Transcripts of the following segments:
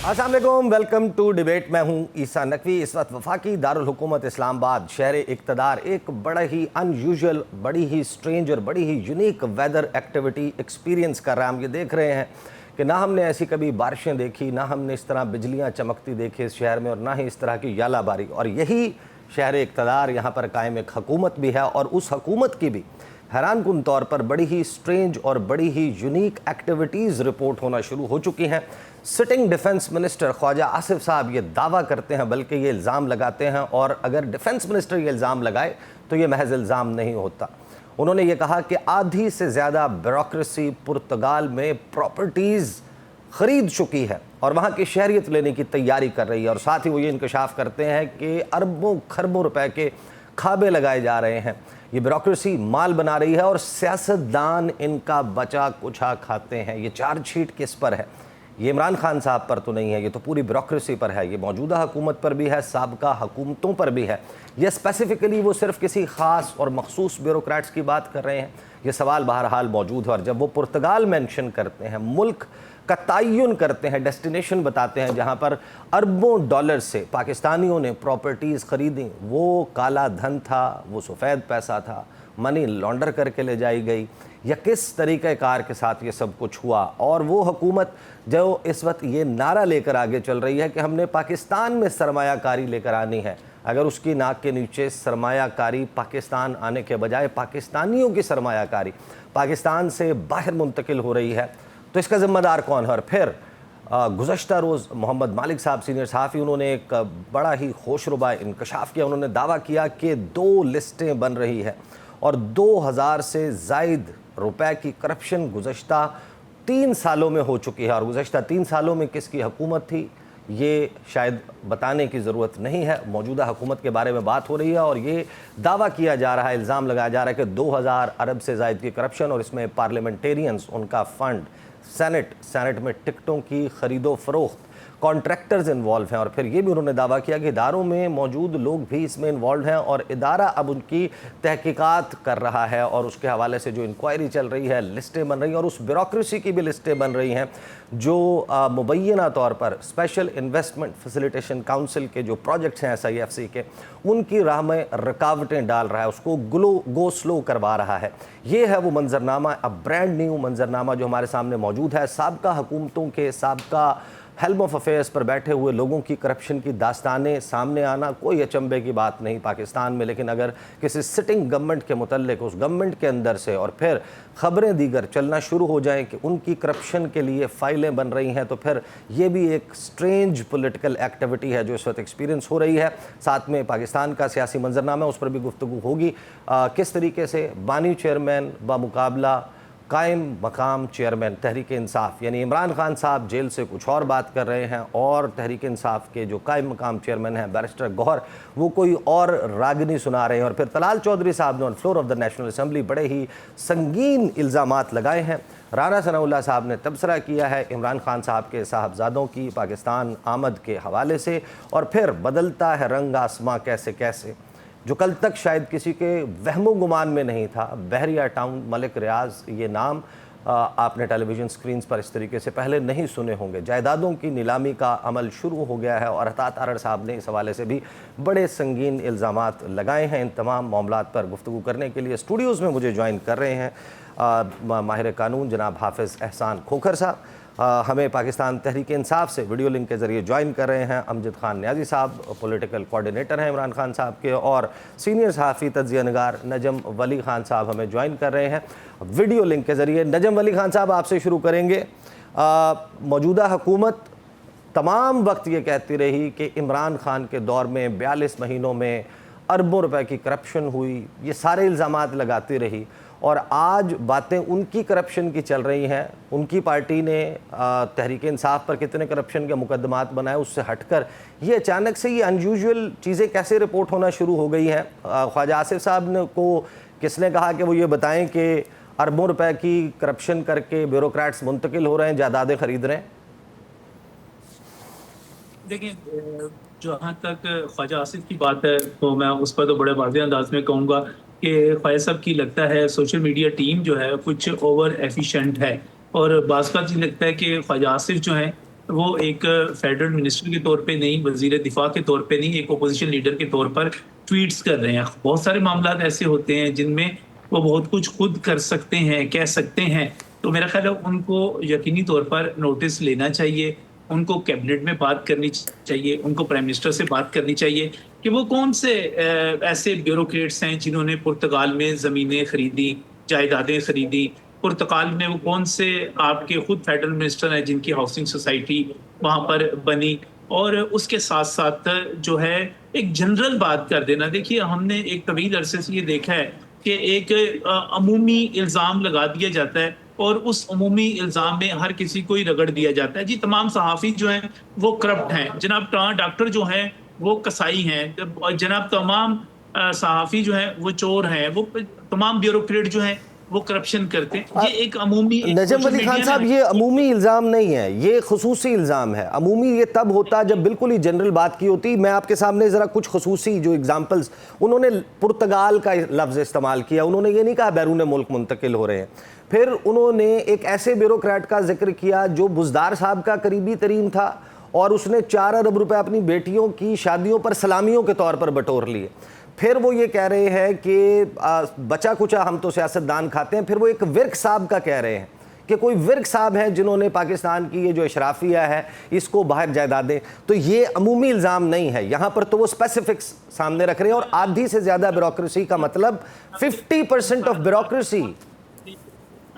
अस्सलाम वालेकुम, welcome to debate. मैं हूं ईसा नकवी। इस वक्त वफाकी दारुल हुकूमत इस्लामाबाद शहर इक़्तिदार एक बड़ा ही अनयूजुअल, बड़ी ही स्ट्रेंज और बड़ी ही यूनिक वेदर एक्टिविटी एक्सपीरियंस कर रहा है। हम ये देख रहे हैं कि ना हमने ऐसी कभी बारिशें देखी, ना हमने इस तरह बिजलियाँ चमकती देखी इस शहर में, और ना ही इस तरह की यालाबारी। और यही शहर इक़्तिदार, यहाँ पर कायम एक हुकूमत भी है, और उस हुकूमत की भी हैरानकुन तौर पर बड़ी ही स्ट्रेंज और बड़ी ही यूनिक एक्टिविटीज़ रिपोर्ट होना शुरू हो चुकी हैं। Sitting defence minister Khawaja Asif साहब ये दावा करते हैं, बल्कि ये इल्ज़ाम लगाते हैं, और अगर डिफेंस मिनिस्टर ये इल्ज़ाम लगाए तो ये महज इल्ज़ाम नहीं होता। उन्होंने ये कहा कि आधी से ज़्यादा ब्यूरोक्रेसी पुर्तगाल में प्रॉपर्टीज़ ख़रीद चुकी है और वहाँ की शहरियत लेने की तैयारी कर रही है। और साथ ही वो ये इंकशाफ करते हैं कि अरबों खरबों रुपए के खाबे लगाए जा रहे हैं। ये ब्यूरोक्रेसी माल बना रही है और सियासतदान इनका बचा कुछा खाते हैं। ये चार्जशीट किस पर है? ये इमरान खान साहब पर तो नहीं है, ये तो पूरी ब्यूरोक्रेसी पर है। ये मौजूदा हुकूमत पर भी है, साबका हुकूमतों पर भी है। ये स्पेसिफिकली वो सिर्फ किसी ख़ास और मखसूस ब्यूरोक्रेट्स की बात कर रहे हैं? ये सवाल बहरहाल मौजूद है। और जब वो पुर्तगाल मेंशन करते हैं, मुल्क का तयन करते हैं, डेस्टिनेशन बताते हैं जहाँ पर अरबों डॉलर से पाकिस्तानियों ने प्रॉपर्टीज़ ख़रीदी, वो काला धन था, वो सफ़ेद पैसा था, मनी लॉन्डर करके ले जाई गई, या किस तरीक़ेकार के साथ ये सब कुछ हुआ। और वो हुकूमत जो इस वक्त ये नारा लेकर आगे चल रही है कि हमने पाकिस्तान में सरमायाकारी लेकर आनी है, अगर उसकी नाक के नीचे सरमायाकारी पाकिस्तान आने के बजाय पाकिस्तानियों की सरमायाकारी पाकिस्तान से बाहर मुंतकिल हो रही है, तो इसका ज़िम्मेदार कौन है? और फिर गुज़श्ता रोज़ मोहम्मद मालिक साहब सीनियर सहाफ़ी, उन्होंने एक बड़ा ही होशरुबा इंकशाफ किया। उन्होंने दावा किया कि 2 लिस्टें बन रही हैं और 2000 से ज़ायद रुपए की करप्शन गुज़श्ता 3 सालों में हो चुकी है। और गुज़श्ता 3 सालों में किसकी हुकूमत थी ये शायद बताने की ज़रूरत नहीं है। मौजूदा हुकूमत के बारे में बात हो रही है और ये दावा किया जा रहा है, इल्ज़ाम लगाया जा रहा है कि 2000 अरब से ज़ायद की करप्शन, और इसमें पार्लियामेंटेरियंस, उनका फ़ंड, सेनेट में टिकटों की ख़रीदो फ़रोख्त, कॉन्ट्रैक्टर्स इन्वॉल्व हैं। और फिर ये भी उन्होंने दावा किया कि इदारों में मौजूद लोग भी इसमें इन्वॉल्व हैं और इदारा अब उनकी तहकीकात कर रहा है, और उसके हवाले से जो इंक्वायरी चल रही है, लिस्टें बन रही हैं, और उस ब्यूरोक्रेसी की भी लिस्टें बन रही हैं जो मुबैना तौर पर स्पेशल इन्वेस्टमेंट फैसिलिटेशन काउंसिल के जो प्रोजेक्ट्स हैं SIFC के, उनकी राह में रुकावटें डाल रहा है, उसको गो स्लो करवा रहा है। ये है वो मंजरनामा, अब ब्रांड न्यू मंजरनामा जो हमारे सामने मौजूद है। साबका हुकूमतों के साबका हेल्म ऑफ अफेयर्स पर बैठे हुए लोगों की करप्शन की दास्तानें सामने आना कोई अचंभे की बात नहीं पाकिस्तान में, लेकिन अगर किसी सिटिंग गवर्नमेंट के मुतल्लिक उस गवर्नमेंट के अंदर से और फिर ख़बरें दीगर चलना शुरू हो जाएं कि उनकी करप्शन के लिए फ़ाइलें बन रही हैं, तो फिर ये भी एक स्ट्रेंज पॉलिटिकल एक्टिविटी है जो इस वक्त एक्सपीरियंस हो रही है। साथ में पाकिस्तान का सियासी मंजरनामा, उस पर भी गुफ्तगू होगी। किस तरीके से बानी चेयरमैन बामुकाबला कायम मकाम चेयरमैन तहरीक इंसाफ यानी इमरान खान साहब जेल से कुछ और बात कर रहे हैं, और तहरीक इंसाफ के जो कायम मकाम चेयरमैन हैं बैरिस्टर गौहर, वो कोई और रागनी सुना रहे हैं। और फिर तलाल चौधरी साहब ने on floor of the national assembly बड़े ही संगीन इल्ज़ामात लगाए हैं। राना सनाउल्लाह साहब ने तबसरा किया है इमरान खान साहब के साहबजादों की पाकिस्तान आमद के हवाले से, और फिर बदलता है रंग आसमां कैसे कैसे, जो कल तक शायद किसी के वहमो गुमान में नहीं था। बहरिया टाउन मलिक रियाज, ये नाम आपने टेलीविज़न स्क्रीन्स पर इस तरीके से पहले नहीं सुने होंगे। जायदादों की नीलामी का अमल शुरू हो गया है, और अतात अरड़ साहब ने इस हवाले से भी बड़े संगीन इल्ज़ामात लगाए हैं। इन तमाम मामलात पर गुफ्तगू करने के लिए स्टूडियोज़ में मुझे ज्वाइन कर रहे हैं माहिर कानून जनाब हाफिज़ एहसान खोखर साहब। हमें पाकिस्तान तहरीक इंसाफ से वीडियो लिंक के ज़रिए ज्वाइन कर रहे हैं अमजद खान न्याजी साहब, पॉलिटिकल कोऑर्डिनेटर हैं इमरान खान साहब के, और सीनियर सहाफ़ी तज्ज़िया निगार नजम वली खान साहब हमें ज्वाइन कर रहे हैं वीडियो लिंक के ज़रिए। नजम वली खान साहब, आपसे शुरू करेंगे। मौजूदा हुकूमत तमाम वक्त ये कहती रही कि इमरान खान के दौर में 42 महीनों में अरबों रुपए की करप्शन हुई, ये सारे इल्ज़ामात लगाती रही, और आज बातें उनकी करप्शन की चल रही हैं। उनकी पार्टी ने तहरीक इंसाफ पर कितने करप्शन के मुकदमात बनाए, उससे हटकर ये अचानक से ये अनयूजुअल चीज़ें कैसे रिपोर्ट होना शुरू हो गई हैं? ख्वाजा आसिफ साहब ने को किसने कहा कि वो ये बताएं कि अरबों रुपए की करप्शन करके ब्यूरोक्रेट्स मुंतकिल हो रहे हैं, जायदादें खरीद रहे हैं? देखिए, जहाँ तक ख्वाजा आसिफ की बात है तो मैं उस पर तो बड़े वाज़ेह अंदाज में कहूँगा कि ख्वाजा साहब की लगता है सोशल मीडिया टीम जो है कुछ ओवर एफिशिएंट है, और बाज़ का जी लगता है कि ख्वाजा आसिफ जो हैं वो एक फेडरल मिनिस्टर के तौर पे नहीं, वजीर दिफा के तौर पे नहीं, एक अपोजिशन लीडर के तौर पर ट्वीट्स कर रहे हैं। बहुत सारे मामला ऐसे होते हैं जिनमें वो बहुत कुछ खुद कर सकते हैं, कह सकते हैं। तो मेरा ख्याल है उनको यकीनी तौर पर नोटिस लेना चाहिए, उनको कैबिनेट में बात करनी चाहिए, उनको प्राइम मिनिस्टर से बात करनी चाहिए कि वो कौन से ऐसे ब्यूरोक्रेट्स हैं जिन्होंने पुर्तगाल में ज़मीनें खरीदी, जायदादें खरीदी। पुर्तगाल में वो कौन से आपके खुद फेडरल मिनिस्टर हैं जिनकी हाउसिंग सोसाइटी वहाँ पर बनी। और उसके साथ साथ जो है एक जनरल बात कर देना। देखिए, हमने एक तवील अरसे से ये देखा है कि एक अमूमी इल्ज़ाम लगा दिया जाता है और उस अमूमी इल्ज़ाम में हर किसी को ही रगड़ दिया जाता है। जी, तमाम सहाफ़ी जो हैं वो करप्ट हैं, जनाब डॉक्टर जो हैं वो कसाई हैं, और जनाब तमाम सहाफ़ी जो हैं वो चोर हैं, वो तमाम ब्यूरोक्रेट जो हैं वो करप्शन करते हैं। ये एक अमूमी नजम वली खान साहब, ये अमूमी इल्ज़ाम नहीं है, ये खसूसी इल्ज़ाम है। अमूमी ये तब होता जब बिल्कुल ही जनरल बात की होती। मैं आपके सामने ज़रा कुछ खसूसी जो एग्जाम्पल्स, उन्होंने पुर्तगाल का लफ्ज़ इस्तेमाल किया, उन्होंने ये नहीं कहा बैरून मुल्क मुंतकिल हो रहे हैं। फिर उन्होंने एक ऐसे ब्यूरोक्रेट का जिक्र किया जो बुज़दार साहब का करीबी तरीन था और उसने 4 अरब रुपए अपनी बेटियों की शादियों पर सलामियों के तौर पर बटोर लिए। फिर वो ये कह रहे हैं कि बचा कुचा हम तो सियासतदान खाते हैं। फिर वो एक विर्क साहब का कह रहे हैं कि कोई विर्क साहब हैं जिन्होंने पाकिस्तान की ये जो अशराफिया है इसको बाहर जायदादें। तो ये अमूमी इल्ज़ाम नहीं है, यहाँ पर तो वो स्पेसिफिक्स सामने रख रहे हैं। और आधी से ज़्यादा ब्यूरोक्रेसी का मतलब 50% ऑफ ब्यूरोक्रेसी।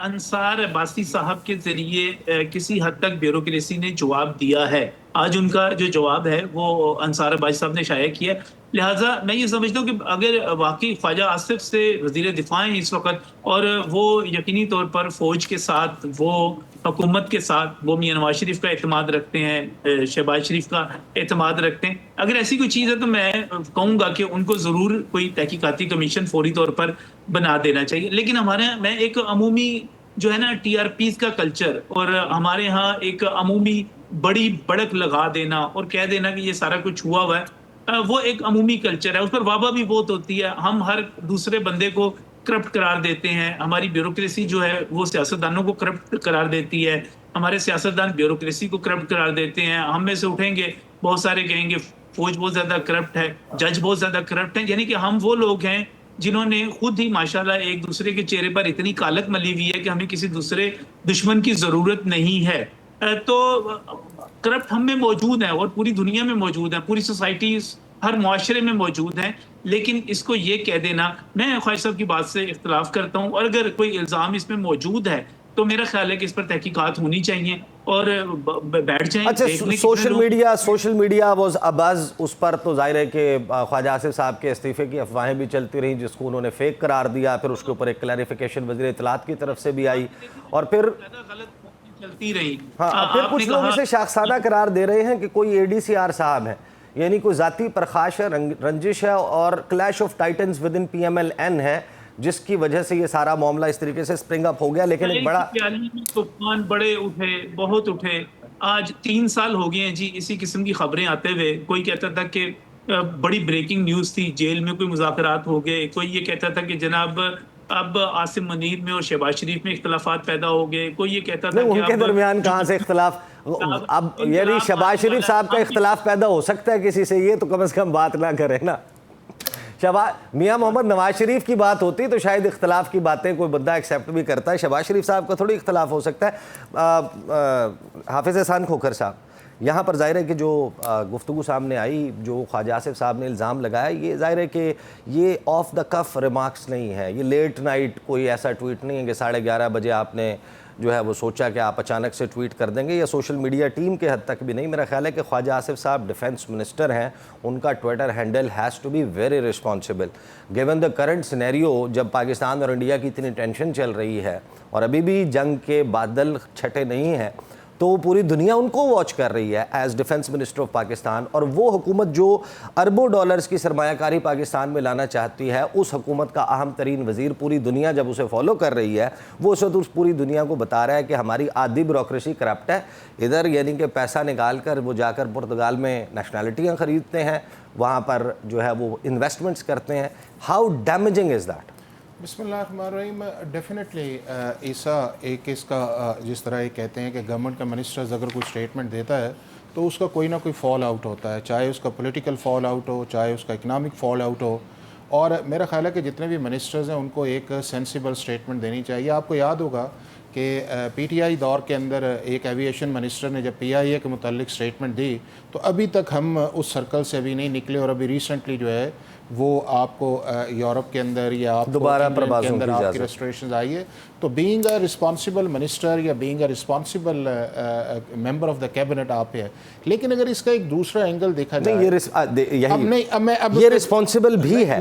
अंसार अब्बासी साहब के जरिए किसी हद तक ब्यूरोक्रेसी ने जवाब दिया है। आज उनका जो जवाब है वो अंसार अब्बासी साहब ने शाया किया। लिहाजा मैं ये समझता हूँ कि अगर वाकई ख्वाजा आसिफ से वजीर दिफा हैं इस वक्त, और वो यकीनी तौर पर फौज के साथ, वो हुकूमत के साथ, वो मियां नवाज शरीफ का एतमाद रखते हैं, शहबाज शरीफ का एतमाद रखते हैं, अगर ऐसी कोई चीज़ है तो मैं कहूँगा कि उनको ज़रूर कोई तहकीकाती कमीशन फौरी तौर पर बना देना चाहिए। लेकिन हमारे यहाँ मैं एक अमूमी जो है ना TRPs का कल्चर, और हमारे यहाँ एक अमूमी बड़ी बड़क लगा देना और कह देना कि ये सारा कुछ हुआ हुआ है, वो एक अमूमी कल्चर है। उस पर वाह भी बहुत होती है। हम हर दूसरे बंदे को करप्ट करार देते हैं। हमारी ब्यूरोक्रेसी जो है वो सियासतदानों को करप्ट करार देती है, हमारे सियासतदान ब्यूरोक्रेसी को करप्ट करार देते हैं। हम में से उठेंगे, बहुत सारे कहेंगे फौज बहुत ज्यादा करप्ट है, जज बहुत ज्यादा करप्ट है। यानी कि हम वो लोग हैं जिन्होंने खुद ही माशाल्लाह एक दूसरे के चेहरे पर इतनी कालक मली हुई है कि हमें किसी दूसरे दुश्मन की जरूरत नहीं है। तो करप्ट हम में मौजूद है और पूरी दुनिया में मौजूद है, पूरी सोसाइटीज, हर मुआशरे में मौजूद हैं। लेकिन इसको ये कह देना, मैं ख्वाजा साहब की बात से इख्तलाफ करता हूँ, और अगर कोई इल्ज़ाम इसमें मौजूद है तो मेरा ख्याल है कि इस पर तहकीकात होनी चाहिए और बैठ जाएं। अच्छा, सोशल मीडिया वाज अबज़, उस पर तो जाहिर है कि ख्वाजा आसिफ साहब के इस्तीफे की अफवाहें भी चलती रहीं जिसको उन्होंने फेक करार दिया। फिर उसके ऊपर एक क्लैरिफिकेशन वज़ीर इत्तलात की तरफ से भी आई और फिर चलती रही। हाँ, फिर कुछ लोग इसे शाखसाना करार दे रहे हैं कि कोई ADCR साहब हैं, यानी कोई जाती प्रखाश है, रंजिश है और clash of titans with in PMLN है, जिसकी वजह से ये सारा मामला इस तरीके से स्प्रिंग अप हो गया। लेकिन एक बड़ा तूफान बड़े उठे, बहुत उठे। आज 3 साल हो गए हैं जी इसी किस्म की खबरें आते हुए। कोई कहता था कि बड़ी ब्रेकिंग न्यूज़ थी, जेल में कोई मुज़ाकरात हो गए। कोई ये कहता था कि जनाब अब आसिम मुनीर में और शहबाज शरीफ में इख्तलाफात पैदा हो गए। कोई ये कहता था कि उनके दरमियान कहाँ से इख्तलाफ, अब यानी शहबाज शरीफ साहब का इख्तलाफ पैदा हो सकता है किसी से, ये तो कम से कम बात ना करें ना। मियां मोहम्मद नवाज शरीफ की बात होती तो शायद इख्तलाफ की बातें कोई बंदा एक्सेप्ट भी करता है, शहबाज शरीफ साहब का थोड़ी इख्तलाफ हो सकता है। हाफिज़ एहसान खोखर साहब, यहाँ पर ज़ाहिर है कि जो गुफ्तगू सामने आई, जो ख्वाजा आसिफ साहब ने इल्ज़ाम लगाया, ये ज़ाहिर है कि ये ऑफ द कफ रिमार्क्स नहीं है, ये लेट नाइट कोई ऐसा ट्वीट नहीं है कि 11:30 बजे आपने जो है वो सोचा कि आप अचानक से ट्वीट कर देंगे, या सोशल मीडिया टीम के हद तक भी नहीं। मेरा ख्याल है कि ख्वाजा आसिफ साहब डिफेंस मिनिस्टर हैं, उनका Twitter handle has to be very responsible given the current scenario. जब पाकिस्तान और इंडिया की इतनी टेंशन चल रही है और अभी भी जंग के बादल छटे नहीं हैं, तो पूरी दुनिया उनको वॉच कर रही है as defence minister of Pakistan. और वो हुकूमत जो अरबों डॉलर्स की सरमायाकारी पाकिस्तान में लाना चाहती है, उस हुकूमत का अहम तरीन वज़ीर, पूरी दुनिया जब उसे फॉलो कर रही है, वो उस वक्त उस पूरी दुनिया को बता रहा है कि हमारी आधी ब्यूरोक्रेसी करप्ट है। इधर यानी कि पैसा निकाल कर वो जाकर पुर्तगाल में नेशनैलिटियाँ ख़रीदते हैं, वहाँ पर जो है वो इन्वेस्टमेंट्स करते हैं। How damaging is that? बिस्मिल्लाहिर्रहमानिर्रहीम। डेफिनेटली ऐसा एक इसका जिस तरह ये कहते हैं कि गवर्नमेंट का मिनिस्टर्स अगर कोई स्टेटमेंट देता है तो उसका कोई ना कोई फॉल आउट होता है, चाहे उसका पॉलिटिकल फॉल आउट हो, चाहे उसका इकनॉमिक फॉल आउट हो। और मेरा ख्याल है कि जितने भी मिनिस्टर्स हैं उनको एक सेंसिबल स्टेटमेंट देनी चाहिए। आपको याद होगा कि पीटीआई दौर के अंदर एक एविएशन मिनिस्टर ने जब पीआईए के मुतालिक स्टेटमेंट दी तो अभी तक हम उस सर्कल से अभी नहीं निकले, और अभी रिसेंटली जो है वो आपको यूरोप के अंदर या आपको दोबारा इंग्लैंड के अंदर आपकी रेस्टोरेशन आई है। तो बीइंग अ रिस्पॉन्सिबल मिनिस्टर या being a responsible member of the cabinet आप है, लेकिन अगर इसका एक दूसरा एंगल देखा जाए, ये रिस्पॉन्सिबल भी है।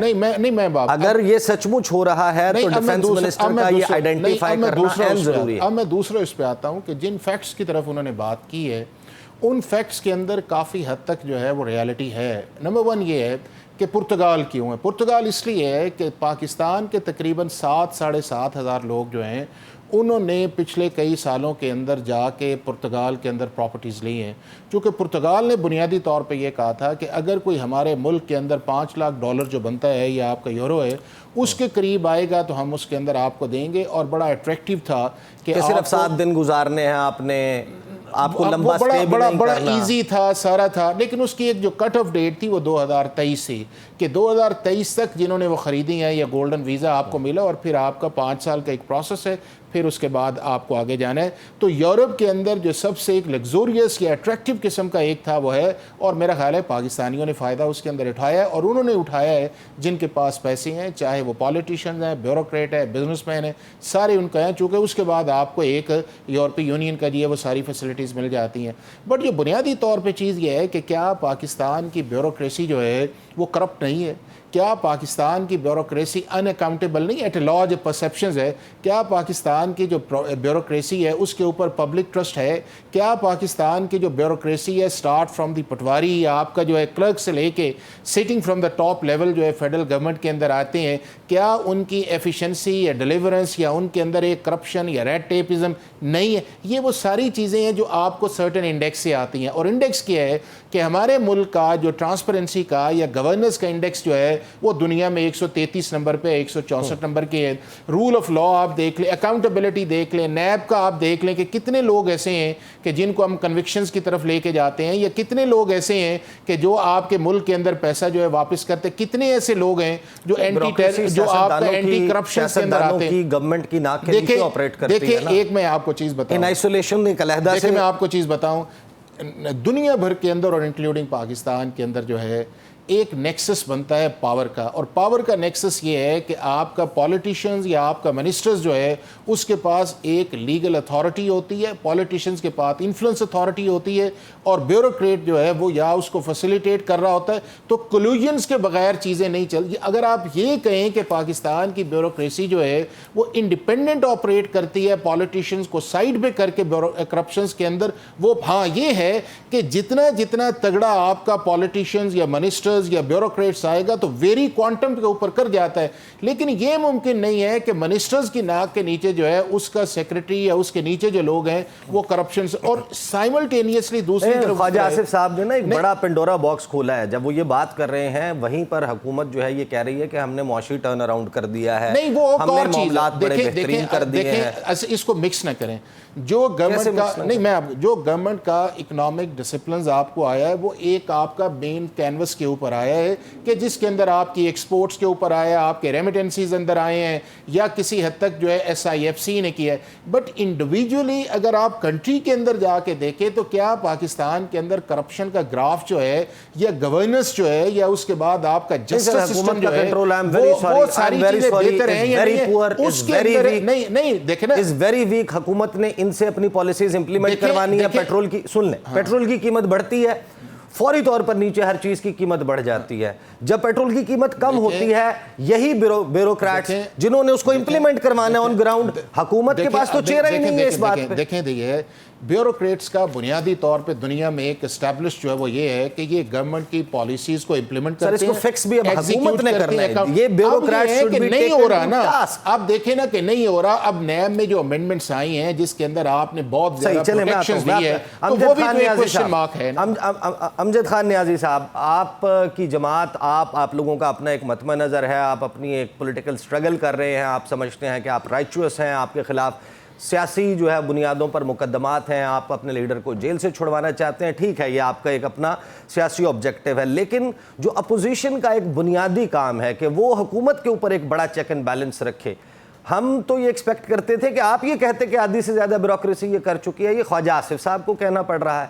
मैं बात, अगर ये सचमुच हो रहा है तो डिफेंस मिनिस्टर का ये आइडेंटिफाई करना अहम जरूरी है। अब मैं दूसरा इस पे आता हूँ कि जिन फैक्ट्स की तरफ उन्होंने बात की है उन फैक्ट्स के अंदर काफ़ी हद तक जो है वो रियलिटी है। नंबर वन ये है कि पुर्तगाल क्यों है। पुर्तगाल इसलिए है कि पाकिस्तान के तकरीबन 7-7,500 लोग जो हैं उन्होंने पिछले कई सालों के अंदर जाके पुर्तगाल के अंदर प्रॉपर्टीज़ ली हैं। चूँकि पुर्तगाल ने बुनियादी तौर पे ये कहा था कि अगर कोई हमारे मुल्क के अंदर $5 लाख जो बनता है या आपका यूरो है उसके करीब आएगा तो हम उसके अंदर आपको देंगे। और बड़ा अट्रैक्टिव था कि सिर्फ 7 दिन गुजारने हैं आपको लंबा स्टे भी नहीं बड़ा करना। इजी था, सारा था। लेकिन उसकी एक जो कट ऑफ डेट थी वो 2023 थी कि 2023 तक जिन्होंने वो ख़रीदी है या गोल्डन वीज़ा आपको मिला, और फिर आपका 5 साल का एक प्रोसेस है, फिर उसके बाद आपको आगे जाना है। तो यूरोप के अंदर जो सबसे एक लग्जोरियस या अट्रैक्टिव किस्म का एक था वो है, और मेरा ख्याल है पाकिस्तानियों ने फ़ायदा उसके अंदर उठाया है। और उन्होंने उठाया है जिनके पास पैसे हैं, चाहे वो पॉलिटिशियंस हैं, ब्यूरोक्रेट है, बिजनेसमैन है, सारे उनका हैं। चूँकि उसके बाद आपको एक यूरोपीय यूनियन का जो है वो सारी फैसिलिटीज़ मिल जाती हैं। बट जो बुनियादी तौर पर चीज़ ये है कि क्या पाकिस्तान की ब्यूरोक्रेसी जो है वो करप्ट नहीं है? क्या पाकिस्तान की ब्यूरोक्रेसी अनअकाउंटेबल नहीं, एट लॉ जो परसेप्शंस है? क्या पाकिस्तान की जो ब्यूरोक्रेसी है उसके ऊपर पब्लिक ट्रस्ट है? क्या पाकिस्तान की जो ब्यूरोक्रेसी है स्टार्ट फ्रॉम दी पटवारी या आपका जो है क्लर्क से लेके sitting from the top level जो है फेडरल गवर्नमेंट के अंदर आते हैं, क्या उनकी एफिशिएंसी या डिलीवरेंस या उनके अंदर एक करप्शन या रेड टेपिज्म नहीं है? ये वो सारी चीज़ें हैं जो आपको सर्टेन इंडेक्स से आती हैं। और इंडेक्स क्या है कि हमारे मुल्क का जो ट्रांसपेरेंसी का या गवर्नेंस का इंडेक्स जो है वो दुनिया में 133 नंबर पे, 164 नंबर के है। रूल ऑफ लॉ आप देख लें, अकाउंटेबिलिटी देख लें, नैब का आप देख लें कि कितने लोग ऐसे हैं कि जिनको हम कन्विक्शंस की तरफ लेके जाते हैं, या कितने लोग ऐसे हैं कि जो आपके मुल्क के अंदर पैसा जो है वापस करते हैं। कितने ऐसे लोग हैं जो जो आपका एंटी करप्शन के अंदर आते हैं, गवर्नमेंट की नाक के नीचे ऑपरेट करती है। देखिए एक मैं आपको चीज़ बताऊं, इन आइसोलेशन एक अलहदा से मैं आपको चीज़ बताऊं, दुनिया भर के अंदर और इंक्लूडिंग पाकिस्तान के अंदर जो है एक नेक्सस बनता है पावर का। और पावर का नेक्सस ये है कि आपका पॉलिटिशियंस या आपका मिनिस्टर्स जो है उसके पास एक लीगल अथॉरिटी होती है, पॉलिटिशियंस के पास इन्फ्लुएंस अथॉरिटी होती है, और ब्यूरोक्रेट जो है वो या उसको फैसिलिटेट कर रहा होता है। तो कोल्यूजन्स के बगैर चीज़ें नहीं चलती। अगर आप ये कहें कि पाकिस्तान की ब्यूरोक्रेसी जो है वो इंडिपेंडेंट ऑपरेट करती है, पॉलिटिशियंस को साइड पे करके करप्शंस के अंदर, वो हाँ ये है कि जितना जितना तगड़ा आपका पॉलिटिशियंस या मिनिस्टर या ब्यूरोक्रेट्स आएगा तो वेरी क्वांटम के ऊपर कर जाता है। लेकिन यह मुमकिन नहीं है कि मिनिस्टर्स की नाक के नीचे जो है उसका सेक्रेटरी या उसके नीचे जो लोग हैं वो करप्शन और साइमल्टेनियसली दूसरी तरफ। ख्वाजा आसिफ साहब ने ना एक बड़ा पेंडोरा बॉक्स खोला है। जब वो ये बात कर रहे हैं वहीं पर हुकूमत जो है ये कह रही है कि हमने मौशी टर्न अराउंड कर दिया है, नहीं वो हमने मामलात बड़े बेहतरीन कर दिए हैं। इसको मिक्स ना करें। जो गवर्नमेंट का नहीं, मैं जो गवर्नमेंट का इकोनॉमिक डिसिप्लिन आपको आया है वो एक आपका मेन कैनवस के ऊपर आया है कि जिसके अंदर आपकी एक्सपोर्ट्स के ऊपर आया, आपके रेमिटेंसीज अंदर आए हैं, या किसी हद तक जो है SIFC ने किया है। बट इंडिविजुअली अगर आप कंट्री के अंदर जाके देखें तो क्या पाकिस्तान के अंदर करप्शन का ग्राफ जो है या गवर्नेंस जो है या उसके बाद आपका जस्टिस सिस्टम जो है वो सारी चीजें बेहतर हैं या उसके अंदर नहीं देखे ना, इज वेरी वीक। हुकूमत ने इनसे अपनी पॉलिसीज इंप्लीमेंट करवानी है। पेट्रोल की सुन लें, पेट्रोल की कीमत बढ़ती है, फौरी तौर पर नीचे हर चीज की कीमत बढ़ जाती है। जब पेट्रोल की कीमत कम होती है, यही ब्यूरोक्रेट्स जिन्होंने उसको इंप्लीमेंट करवाना है ऑन ग्राउंड, हुकूमत के पास तो चेहरा ही नहीं है इस बात पे। देखें देखिए ब्यूरोक्रेट्स का बुनियादी तौर पे दुनिया में एक एस्टैब्लिश जो है वो ये है कि ये गवर्नमेंट की पॉलिसीज को इम्प्लीमेंट करते इसको हैं, फिक्स भी अब execute हुकूमत ने करते करना हैं। है। ये bureaucrats अब ये है should कि be नहीं taken हो रहा to ना, task। अब देखें ना कि नहीं हो रहा। अब नैब में जो अमेंडमेंट्स आई हैं जिसके अंदर आपने बहुत सही, ज्यादा चले मैं आता प्रोटेक्शंस हूं। दी है, तो अमजद वो भी खान तो एक न्याजी क्वेश्चन साहब, मार्क है ना। अमजद खान न्याजी साहब, आप की जमात, आप लोगों का अपना एक मतमा नज़र है, आप अपनी एक पॉलिटिकल स्ट्रगल कर रहे हैं, आप समझते हैं कि आप राइचुअस हैं, आपके खिलाफ सियासी जो है बुनियादों पर मुकदमात हैं, आप अपने लीडर को जेल से छुड़वाना चाहते हैं, ठीक है, ये आपका एक अपना सियासी ऑब्जेक्टिव है। लेकिन जो अपोजिशन का एक बुनियादी काम है कि वो हुकूमत के ऊपर एक बड़ा चेक एंड बैलेंस रखे, हम तो ये एक्सपेक्ट करते थे कि आप ये कहते कि आधी से ज़्यादा ब्यूरोक्रेसी ये कर चुकी है, ये ख्वाजा आसिफ साहब को कहना पड़ रहा है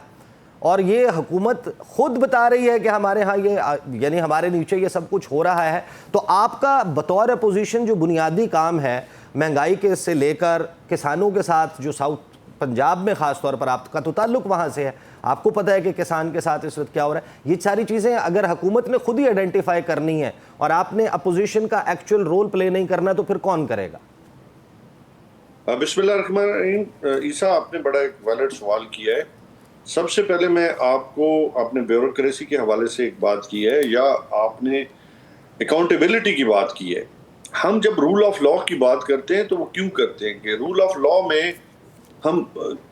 और ये हुकूमत खुद बता रही है कि हमारे यहाँ ये यानी हमारे नीचे ये सब कुछ हो रहा है। तो आपका बतौर अपोजिशन जो बुनियादी काम है, महंगाई के से लेकर किसानों के साथ, जो साउथ पंजाब में ख़ास तौर पर आपका तो ताल्लुक़ वहाँ से है, आपको पता है कि किसान के साथ इस वक्त क्या हो रहा है, ये सारी चीज़ें अगर हुकूमत ने खुद ही आइडेंटिफाई करनी है और आपने अपोजिशन का एक्चुअल रोल प्ले नहीं करना, तो फिर कौन करेगा? बिस्मिल्लाहिर्रहमानिर्रहीम। ईसा, आपने बड़ा एक वैलिड सवाल किया है। सबसे पहले मैं आपको अपने ब्यूरोक्रेसी के हवाले से एक बात की है, या आपने अकाउंटेबिलिटी की बात की है। हम जब रूल ऑफ लॉ की बात करते हैं तो वो क्यों करते हैं कि रूल ऑफ लॉ में हम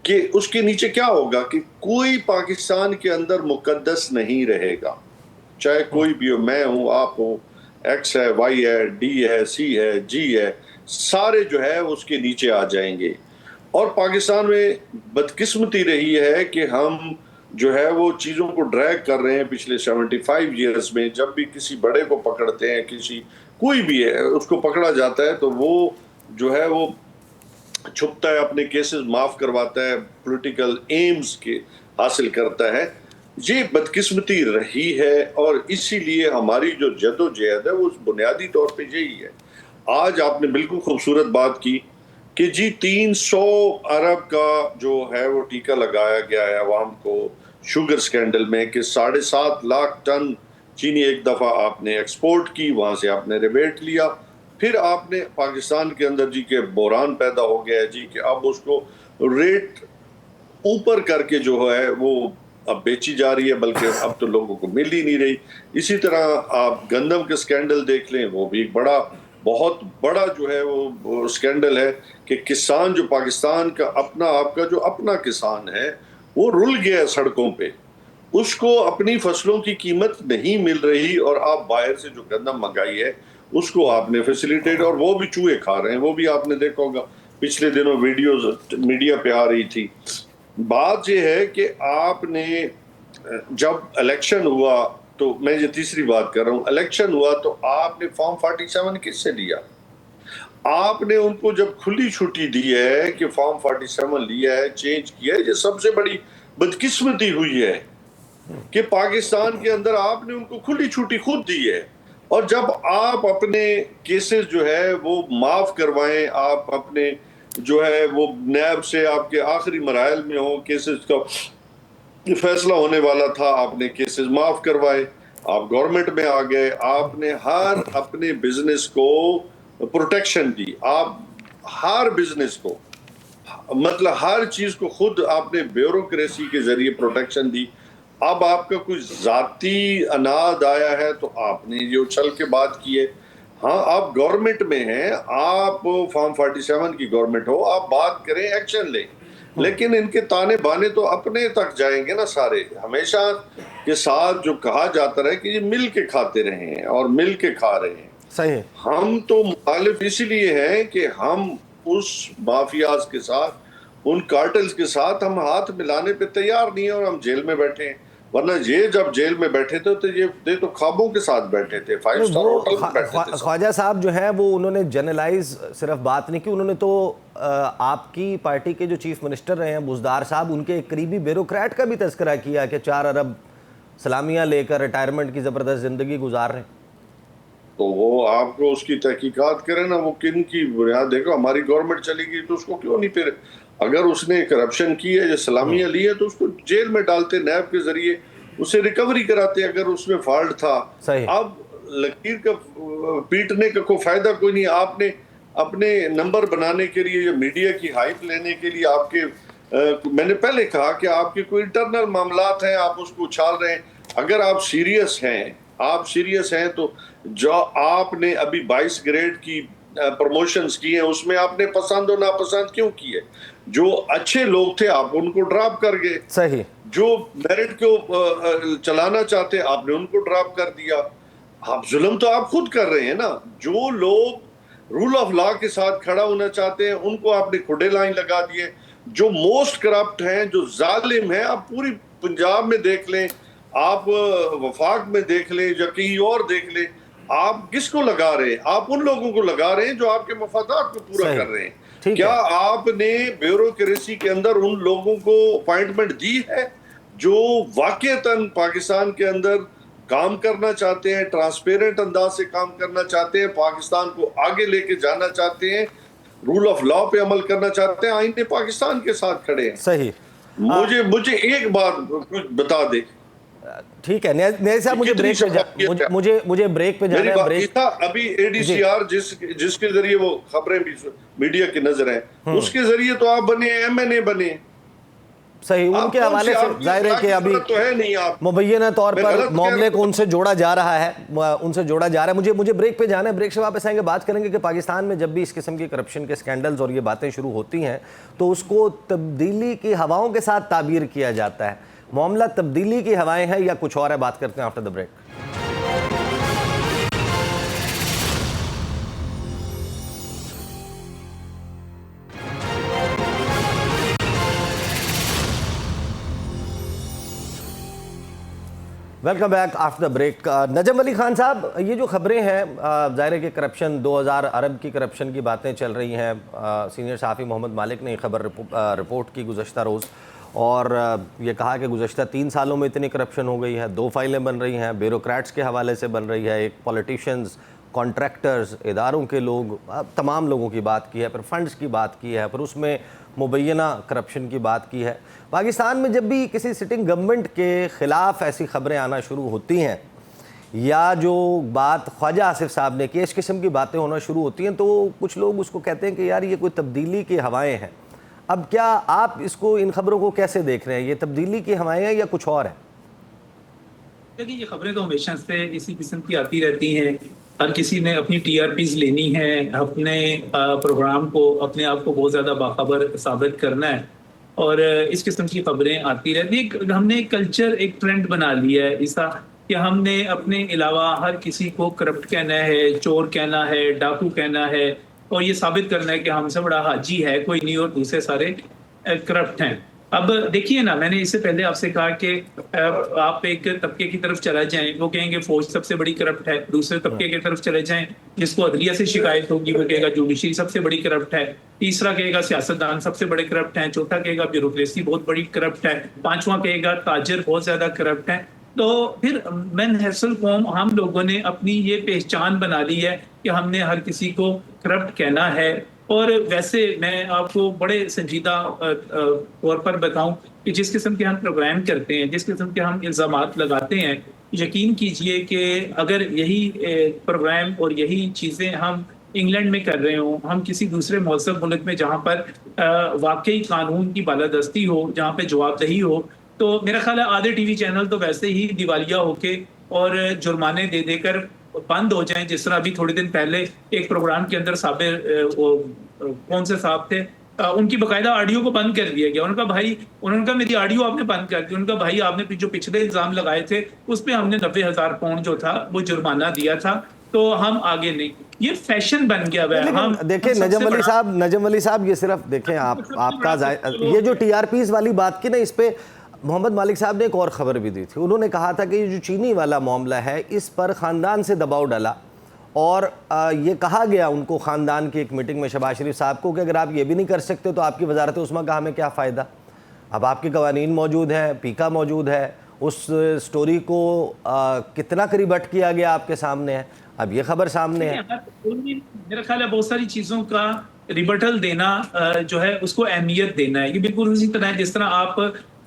के उसके नीचे क्या होगा कि कोई पाकिस्तान के अंदर मुकद्दस नहीं रहेगा, चाहे कोई भी हो, मैं हूं, आप हो, एक्स है, वाई है, डी है, सी है, जी है, सारे जो है उसके नीचे आ जाएंगे। और पाकिस्तान में बदकिस्मती रही है कि हम जो है वो चीज़ों को ड्रैग कर रहे हैं पिछले 75 ईयर्स में। जब भी किसी बड़े को पकड़ते हैं, किसी कोई भी है उसको पकड़ा जाता है, तो वो जो है वो छुपता है, अपने केसेस माफ करवाता है, पॉलिटिकल एम्स के हासिल करता है। ये बदकिस्मती रही है और इसीलिए हमारी जो जदोजहद है वो उस बुनियादी तौर पे यही है। आज आपने बिल्कुल खूबसूरत बात की कि जी 300 अरब का जो है वो टीका लगाया गया है अवाम को शुगर स्कैंडल में, कि 7.5 लाख टन चीनी एक दफ़ा आपने एक्सपोर्ट की, वहाँ से आपने रिबेट लिया, फिर आपने पाकिस्तान के अंदर जी के बोरान पैदा हो गया है जी कि अब उसको रेट ऊपर करके जो है वो अब बेची जा रही है, बल्कि अब तो लोगों को मिल ही नहीं रही। इसी तरह आप गंदम के स्कैंडल देख लें, वो भी एक बहुत बड़ा जो है वो स्कैंडल है कि किसान जो पाकिस्तान का अपना आपका जो अपना किसान है वो रुल गया है सड़कों पे, उसको अपनी फसलों की कीमत नहीं मिल रही और आप बाहर से जो गंदम मंगाई है उसको आपने फैसिलिटेट, और वो भी चूहे खा रहे हैं। वो भी आपने देखा होगा, पिछले दिनों वीडियोस मीडिया पे आ रही थी। बात यह है कि आपने जब इलेक्शन हुआ, तो मैं ये तीसरी बात कर रहा हूँ, इलेक्शन हुआ तो आपने फॉर्म 47 किससे लिया? आपने उनको जब खुली छुट्टी दी है कि फॉर्म 47 लिया है, चेंज किया है। ये सबसे बड़ी बदकिस्मती हुई है कि पाकिस्तान के अंदर आपने उनको खुली छुट्टी खुद दी है, और जब आप अपने केसेस जो है वो माफ करवाएं, आप अपने जो है वो नैब से आपके आखिरी मराहल में हो, केसेस का फैसला होने वाला था, आपने केसेस माफ करवाए, आप गवर्नमेंट में आ गए, आपने हर अपने बिजनेस को प्रोटेक्शन दी, आप हर बिजनेस को मतलब हर चीज को खुद आपने ब्यूरोक्रेसी के जरिए प्रोटेक्शन दी। अब आपका कोई जाती अनाद आया है तो आपने ये उछल के बात की है। हाँ, आप गवर्नमेंट में हैं, आप फॉर्म 47 की गवर्नमेंट हो, आप बात करें, एक्शन लें, लेकिन इनके ताने बाने तो अपने तक जाएंगे ना सारे। हमेशा के साथ जो कहा जाता रहे कि ये मिल के खाते रहे हैं और मिल के खा रहे हैं। सही है। हम तो मुखालिफ इसीलिए हैं कि हम उस माफियाज के साथ, उन कार्टल्स के साथ हम हाथ मिलाने पे तैयार नहीं है और हम जेल में बैठे हैं। वरना ये जब जेल में बैठे थे तो ये तो ख्वाबों के साथ बैठे थे, 5 स्टार होटल में बैठे थे। ख्वाजा साहब जो है वो उन्होंने जनरलाइज सिर्फ बात नहीं की, उन्होंने तो आपकी पार्टी के जो चीफ मिनिस्टर रहे हैं बुज़दार साहब, उनके एक करीबी ब्यूरोक्रेट का भी तज़किरा किया कि 4 अरब सलामियाँ लेकर रिटायरमेंट की ज़बरदस्त ज़िंदगी गुजार रहे हैं। तो वो आपको उसकी तहकीकात करें ना, वो किन की बुनियाद। देखो, हमारी गवर्नमेंट चली गई तो उसको क्यों नहीं, फिर अगर उसने करप्शन की है या सलामियां ली है तो उसको जेल में डालते, नैब के जरिए उसे रिकवरी कराते अगर उसमें फॉल्ट था। अब लकीर का पीटने का कोई फायदा कोई नहीं। आपने अपने नंबर बनाने के लिए, मीडिया की हाइप लेने के लिए आपके मैंने पहले कहा कि आपके कोई इंटरनल मामलात हैं, आप उसको उछाल रहे हैं। अगर आप सीरियस हैं तो जो आपने अभी 22 ग्रेड की प्रमोशंस की हैं, उसमें आपने पसंद और नापसंद क्यों की है? जो अच्छे लोग थे आप उनको ड्रॉप कर गए, सही। जो मेरिट को चलाना चाहते आपने उनको ड्रॉप कर दिया। आप जुल्म तो आप खुद कर रहे हैं ना। जो लोग रूल ऑफ लॉ के साथ खड़ा होना चाहते हैं उनको आपने खुडे लाइन लगा दिए। जो मोस्ट करप्ट हैं, जो जालिम हैं, आप पूरी पंजाब में देख लें, आप वफाक में देख लें या कहीं और देख लें, आप किसको लगा रहे हैं? आप उन लोगों को लगा रहे हैं जो आपके मफादात को पूरा कर रहे हैं। क्या आपने ब्यूरोक्रेसी के अंदर उन लोगों को अपॉइंटमेंट दी है जो वाकईतन पाकिस्तान के अंदर काम करना चाहते हैं, ट्रांसपेरेंट अंदाज से काम करना चाहते हैं, पाकिस्तान को आगे लेके जाना चाहते हैं, रूल ऑफ लॉ पे अमल करना चाहते हैं, आईने पाकिस्तान के साथ खड़े हैं? सही। मुझे एक बात कुछ बता दे। ठीक है मेरे साहब, मुझे ब्रेक पे मुझे ब्रेक पे जाना है। ब्रेक अभी एडीसीआर जिसके जरिए वो खबरें मीडिया की नजर है, उसके जरिए तो आप बने, एमएनए बने। सही, उनके हवाले से जाहिर है कि अभी तो है नहीं, आप मुबैना तौर पर मामले को उनसे जोड़ा जा रहा है, मुझे ब्रेक पे जाना है। ब्रेक से वापस आएंगे, बात करेंगे कि पाकिस्तान में जब भी इस किस्म की करप्शन के स्कैंडल्स और ये बातें शुरू होती हैं तो उसको तब्दीली की हवाओं के साथ ताबीर किया जाता है। मामला तब्दीली की हवाएं हैं या कुछ और है? बात करते हैं after the break. Welcome back after the break. Najam Ali Khan साहब, ये जो खबरें हैं, ज़ाहिर है कि करप्शन 2000 अरब की करप्शन की बातें चल रही हैं। सीनियर सहाफ़ी मोहम्मद मालिक ने खबर रिपोर्ट की गुज़श्ता रोज़, और ये कहा कि गुज़श्ता 3 सालों में इतनी करप्शन हो गई है, 2 फाइलें बन रही हैं, ब्यूरोक्रेट्स के हवाले से बन रही है, एक पॉलिटिशियंस, कॉन्ट्रैक्टर्स, इदारों के लोग, तमाम लोगों की बात की है, फिर फंड्स की बात की है, फिर उसमें मुबैना करप्शन की बात की है। पाकिस्तान में जब भी किसी सिटिंग गवर्नमेंट के ख़िलाफ़ ऐसी खबरें आना शुरू होती हैं या जो बात ख्वाजा आसिफ साहब ने की, इस किस्म की बातें होना शुरू होती हैं, तो कुछ लोग उसको कहते हैं कि यार ये कोई तब्दीली की हवाएं हैं। अब क्या आप इसको, इन खबरों को कैसे देख रहे हैं? ये तब्दीली की हवाएं हैं या कुछ और है? देखिए, ये खबरें तो हमेशा से इसी किस्म की आती रहती हैं। हर किसी ने अपनी टीआरपीज लेनी है, अपने प्रोग्राम को, अपने आप को बहुत ज़्यादा बाखबर साबित करना है, और इस किस्म की खबरें आती रहती है। हमने एक कल्चर, एक ट्रेंड बना लिया है ऐसा कि हमने अपने अलावा हर किसी को करप्ट कहना है, चोर कहना है, डाकू कहना है, और ये साबित करना है कि हमसे बड़ा हाजी है कोई नहीं और दूसरे सारे करप्ट हैं। अब देखिए ना, मैंने इससे पहले आपसे कहा कि आप एक तबके की तरफ चला जाएं, वो कहेंगे फौज सबसे बड़ी करप्ट है। दूसरे तबके की तरफ चले जाएं, जिसको अदलिया से शिकायत होगी, वो कहेगा जुडिशरी सबसे बड़ी करप्ट है। तीसरा कहेगा सियासतदान सबसे बड़े करप्ट हैं। चौथा कहेगा ब्यूरोक्रेसी बहुत बड़ी करप्ट है। पांचवा कहेगा ताजर बहुत ज्यादा करप्ट है। तो फिर मैन हैसल कौम, हम लोगों ने अपनी ये पहचान बना ली है कि हमने हर किसी को करप्ट कहना है। और वैसे मैं आपको बड़े संजीदा तौर पर बताऊं कि जिस किस्म के हम प्रोग्राम करते हैं, जिस किस्म के हम इल्ज़ामात लगाते हैं, यकीन कीजिए कि अगर यही प्रोग्राम और यही चीज़ें हम इंग्लैंड में कर रहे हों, हम किसी दूसरे मौसम मुल्क में जहाँ पर वाकई कानून की बालादस्ती हो, जहाँ पे जवाबदेही हो, तो मेरा ख्याल है आधे टीवी चैनल तो वैसे ही दिवालिया होके और जुर्माने दे देकर बंद हो जाएं। जिस तरह अभी थोड़े दिन पहले एक प्रोग्राम के अंदर साबिर कौन से साहब थे, उनकी बकायदा ऑडियो को बंद कर दिया गया। उनका भाई, उन्होंने कहा मेरी ऑडियो आपने बंद कर दी। उनका भाई, आपने जो पिछले इल्जाम लगाए थे उस पर हमने 90,000 पाउंड जो था वो जुर्माना दिया था, तो हम आगे नहीं। ये फैशन बन गया है। हम देखिए नजम अली साहब, ये सिर्फ देखें आपका ये जो टीआरपीज वाली बात की ना, इस पे मोहम्मद मालिक साहब ने एक और ख़बर भी दी थी। उन्होंने कहा था कि ये जो चीनी वाला मामला है, इस पर ख़ानदान से दबाव डाला, और ये कहा गया उनको ख़ानदान की एक मीटिंग में शहबाज शरीफ साहब को कि अगर आप ये भी नहीं कर सकते तो आपकी वजारत उस्मा का हमें क्या फ़ायदा। अब आपके कवानीन मौजूद हैं, पीका मौजूद है, उस स्टोरी को कितना करीब अट किया गया आपके सामने है। अब ये खबर सामने है। मेरा ख्याल है बहुत सारी चीज़ों का रिबटल देना जो है उसको अहमियत देना है। ये बिल्कुल उसी तरह है जिस तरह आप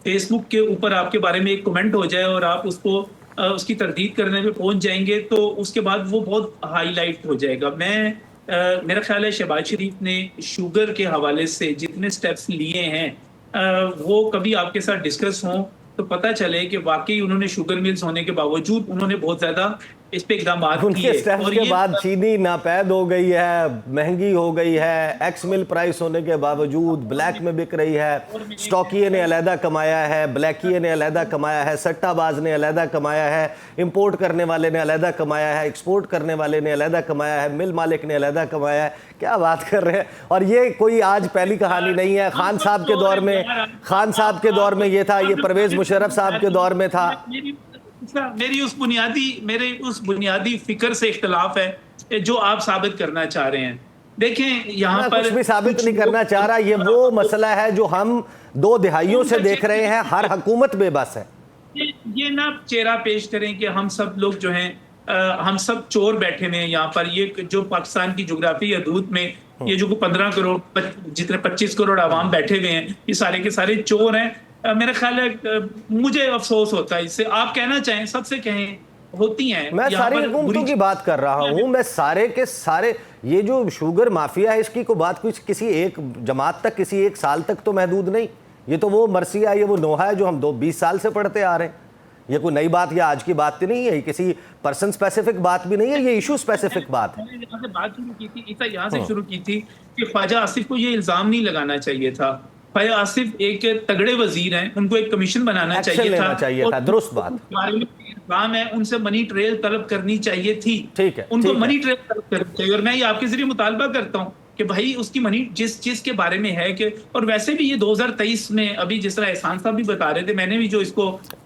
फेसबुक के ऊपर आपके बारे में एक कमेंट हो जाए और आप उसको उसकी तरदीद करने में पहुंच जाएंगे, तो उसके बाद वो बहुत हाईलाइट हो जाएगा। मेरा ख्याल है शहबाज शरीफ ने शुगर के हवाले से जितने स्टेप्स लिए हैं वो कभी आपके साथ डिस्कस हों तो पता चले कि वाकई उन्होंने शुगर मिल्स होने के बावजूद उन्होंने बहुत ज्यादा इस पे इकदाम उनके किए। स्टेप्स और के ये बाद चीनी नापैद हो गई है, महंगी हो गई है, एक्स मिल प्राइस होने के बावजूद ब्लैक में बिक रही है। स्टॉकिए ने अलहदा कमाया है, ब्लैकिए ने अलहदा कमाया है, सट्टाबाज ने अलहदा कमाया है, इंपोर्ट करने वाले ने अलहदा कमाया है, एक्सपोर्ट करने वाले ने अलहदा कमाया है, मिल मालिक ने अलहदा कमाया है। क्या बात कर रहे हैं। और ये कोई आज पहली कहानी नहीं है। खान साहब के दौर में, खान साहब के दौर में ये था, ये परवेज मुशर्रफ साहब के दौर में था। मेरे उस बुनियादी फिक्र से इख्तलाफ है जो आप साबित करना चाह रहे हैं। देखें यहाँ पर कुछ भी साबित नहीं करना चाह रहा। ये वो मसला है जो हम 2 दिहाइयों से देख रहे हैं। हर हुकूमत बेबस है। ये ना चेहरा पेश करें कि हम सब लोग जो हैं हम सब चोर बैठे हुए हैं यहाँ पर। ये जो पाकिस्तान की जोग्राफी हदूद में ये जो 15 करोड़ जितने 25 करोड़ आवाम बैठे हुए हैं, ये सारे के सारे चोर हैं। मेरा ख्याल है मुझे अफसोस होता है इससे। आप कहना चाहें, सबसे कहें, होती हैं। मैं सारी हुकूमतों की बात कर रहा हूं। मैं सारे के सारे ये जो शुगर माफिया है इसकी को बात कुछ किसी एक जमात तक, किसी एक साल तक तो महदूद नहीं। ये तो वो मरसिया, ये वो नोहा है जो हम 20 साल से पढ़ते आ रहे हैं। ये कोई नई बात या आज की बात नहीं है, किसी पर्सन स्पेसिफिक बात भी नहीं है, ये इशू स्पेसिफिक बात है। यहाँ से बात शुरू की थी, ईसा यहाँ से शुरू की थी कि ख्वाजा आसिफ को ये इल्जाम नहीं लगाना चाहिए था। ख्वाजा आसिफ एक तगड़े वजीर हैं, उनको एक कमीशन बनाना चाहिए था। दुरुस्त बात। काम है, उनसे मनी ट्रेल तलब करनी चाहिए थी। ठीक है, उनको मनी ट्रेल तलब करनी चाहिए। और मैं ये आपके जरिए मुतालबा करता हूँ कि भाई उसकी मनी जिस चीज के बारे में है कि, और वैसे भी ये 2023 में अभी जिस तरह एहसान साहब भी बता रहे थे, मैंने भी जो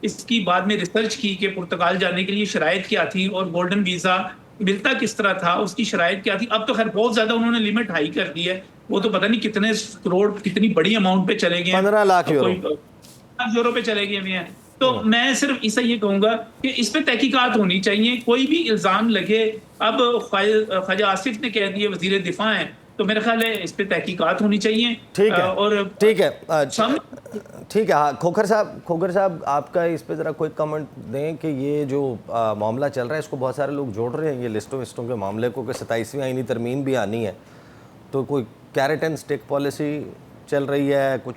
इसकी बाद में रिसर्च की कि पुर्तगाल जाने के लिए शराइत क्या थी और गोल्डन वीजा मिलता किस तरह था, उसकी शराइत क्या थी। अब तो खैर बहुत ज्यादा उन्होंने लिमिट हाई कर दी है। वो तो पता नहीं कितने करोड़, कितनी बड़ी अमाउंट पे चले गए, 15 लाख यूरो पे चले गए हैं। तो मैं सिर्फ इसे ये कहूंगा कि इस पे तहकीकात होनी चाहिए। कोई भी इल्जाम लगे, अब ख्वाजा आसिफ ने कह दिए वजीर दिफा हैं, तो मेरा ख्याल है इस पे तहकीकात होनी चाहिए। ठीक है, और ठीक है, ठीक है। हाँ, खोखर साहब आपका इस पे ज़रा कोई कमेंट दें कि ये जो मामला चल रहा है इसको बहुत सारे लोग जोड़ रहे हैं, ये लिस्टों के मामले को, कि 27वीं आईनी तरमीम भी आनी है, तो कोई कैरेट एंड स्टिक पॉलिसी चल रही है, कुछ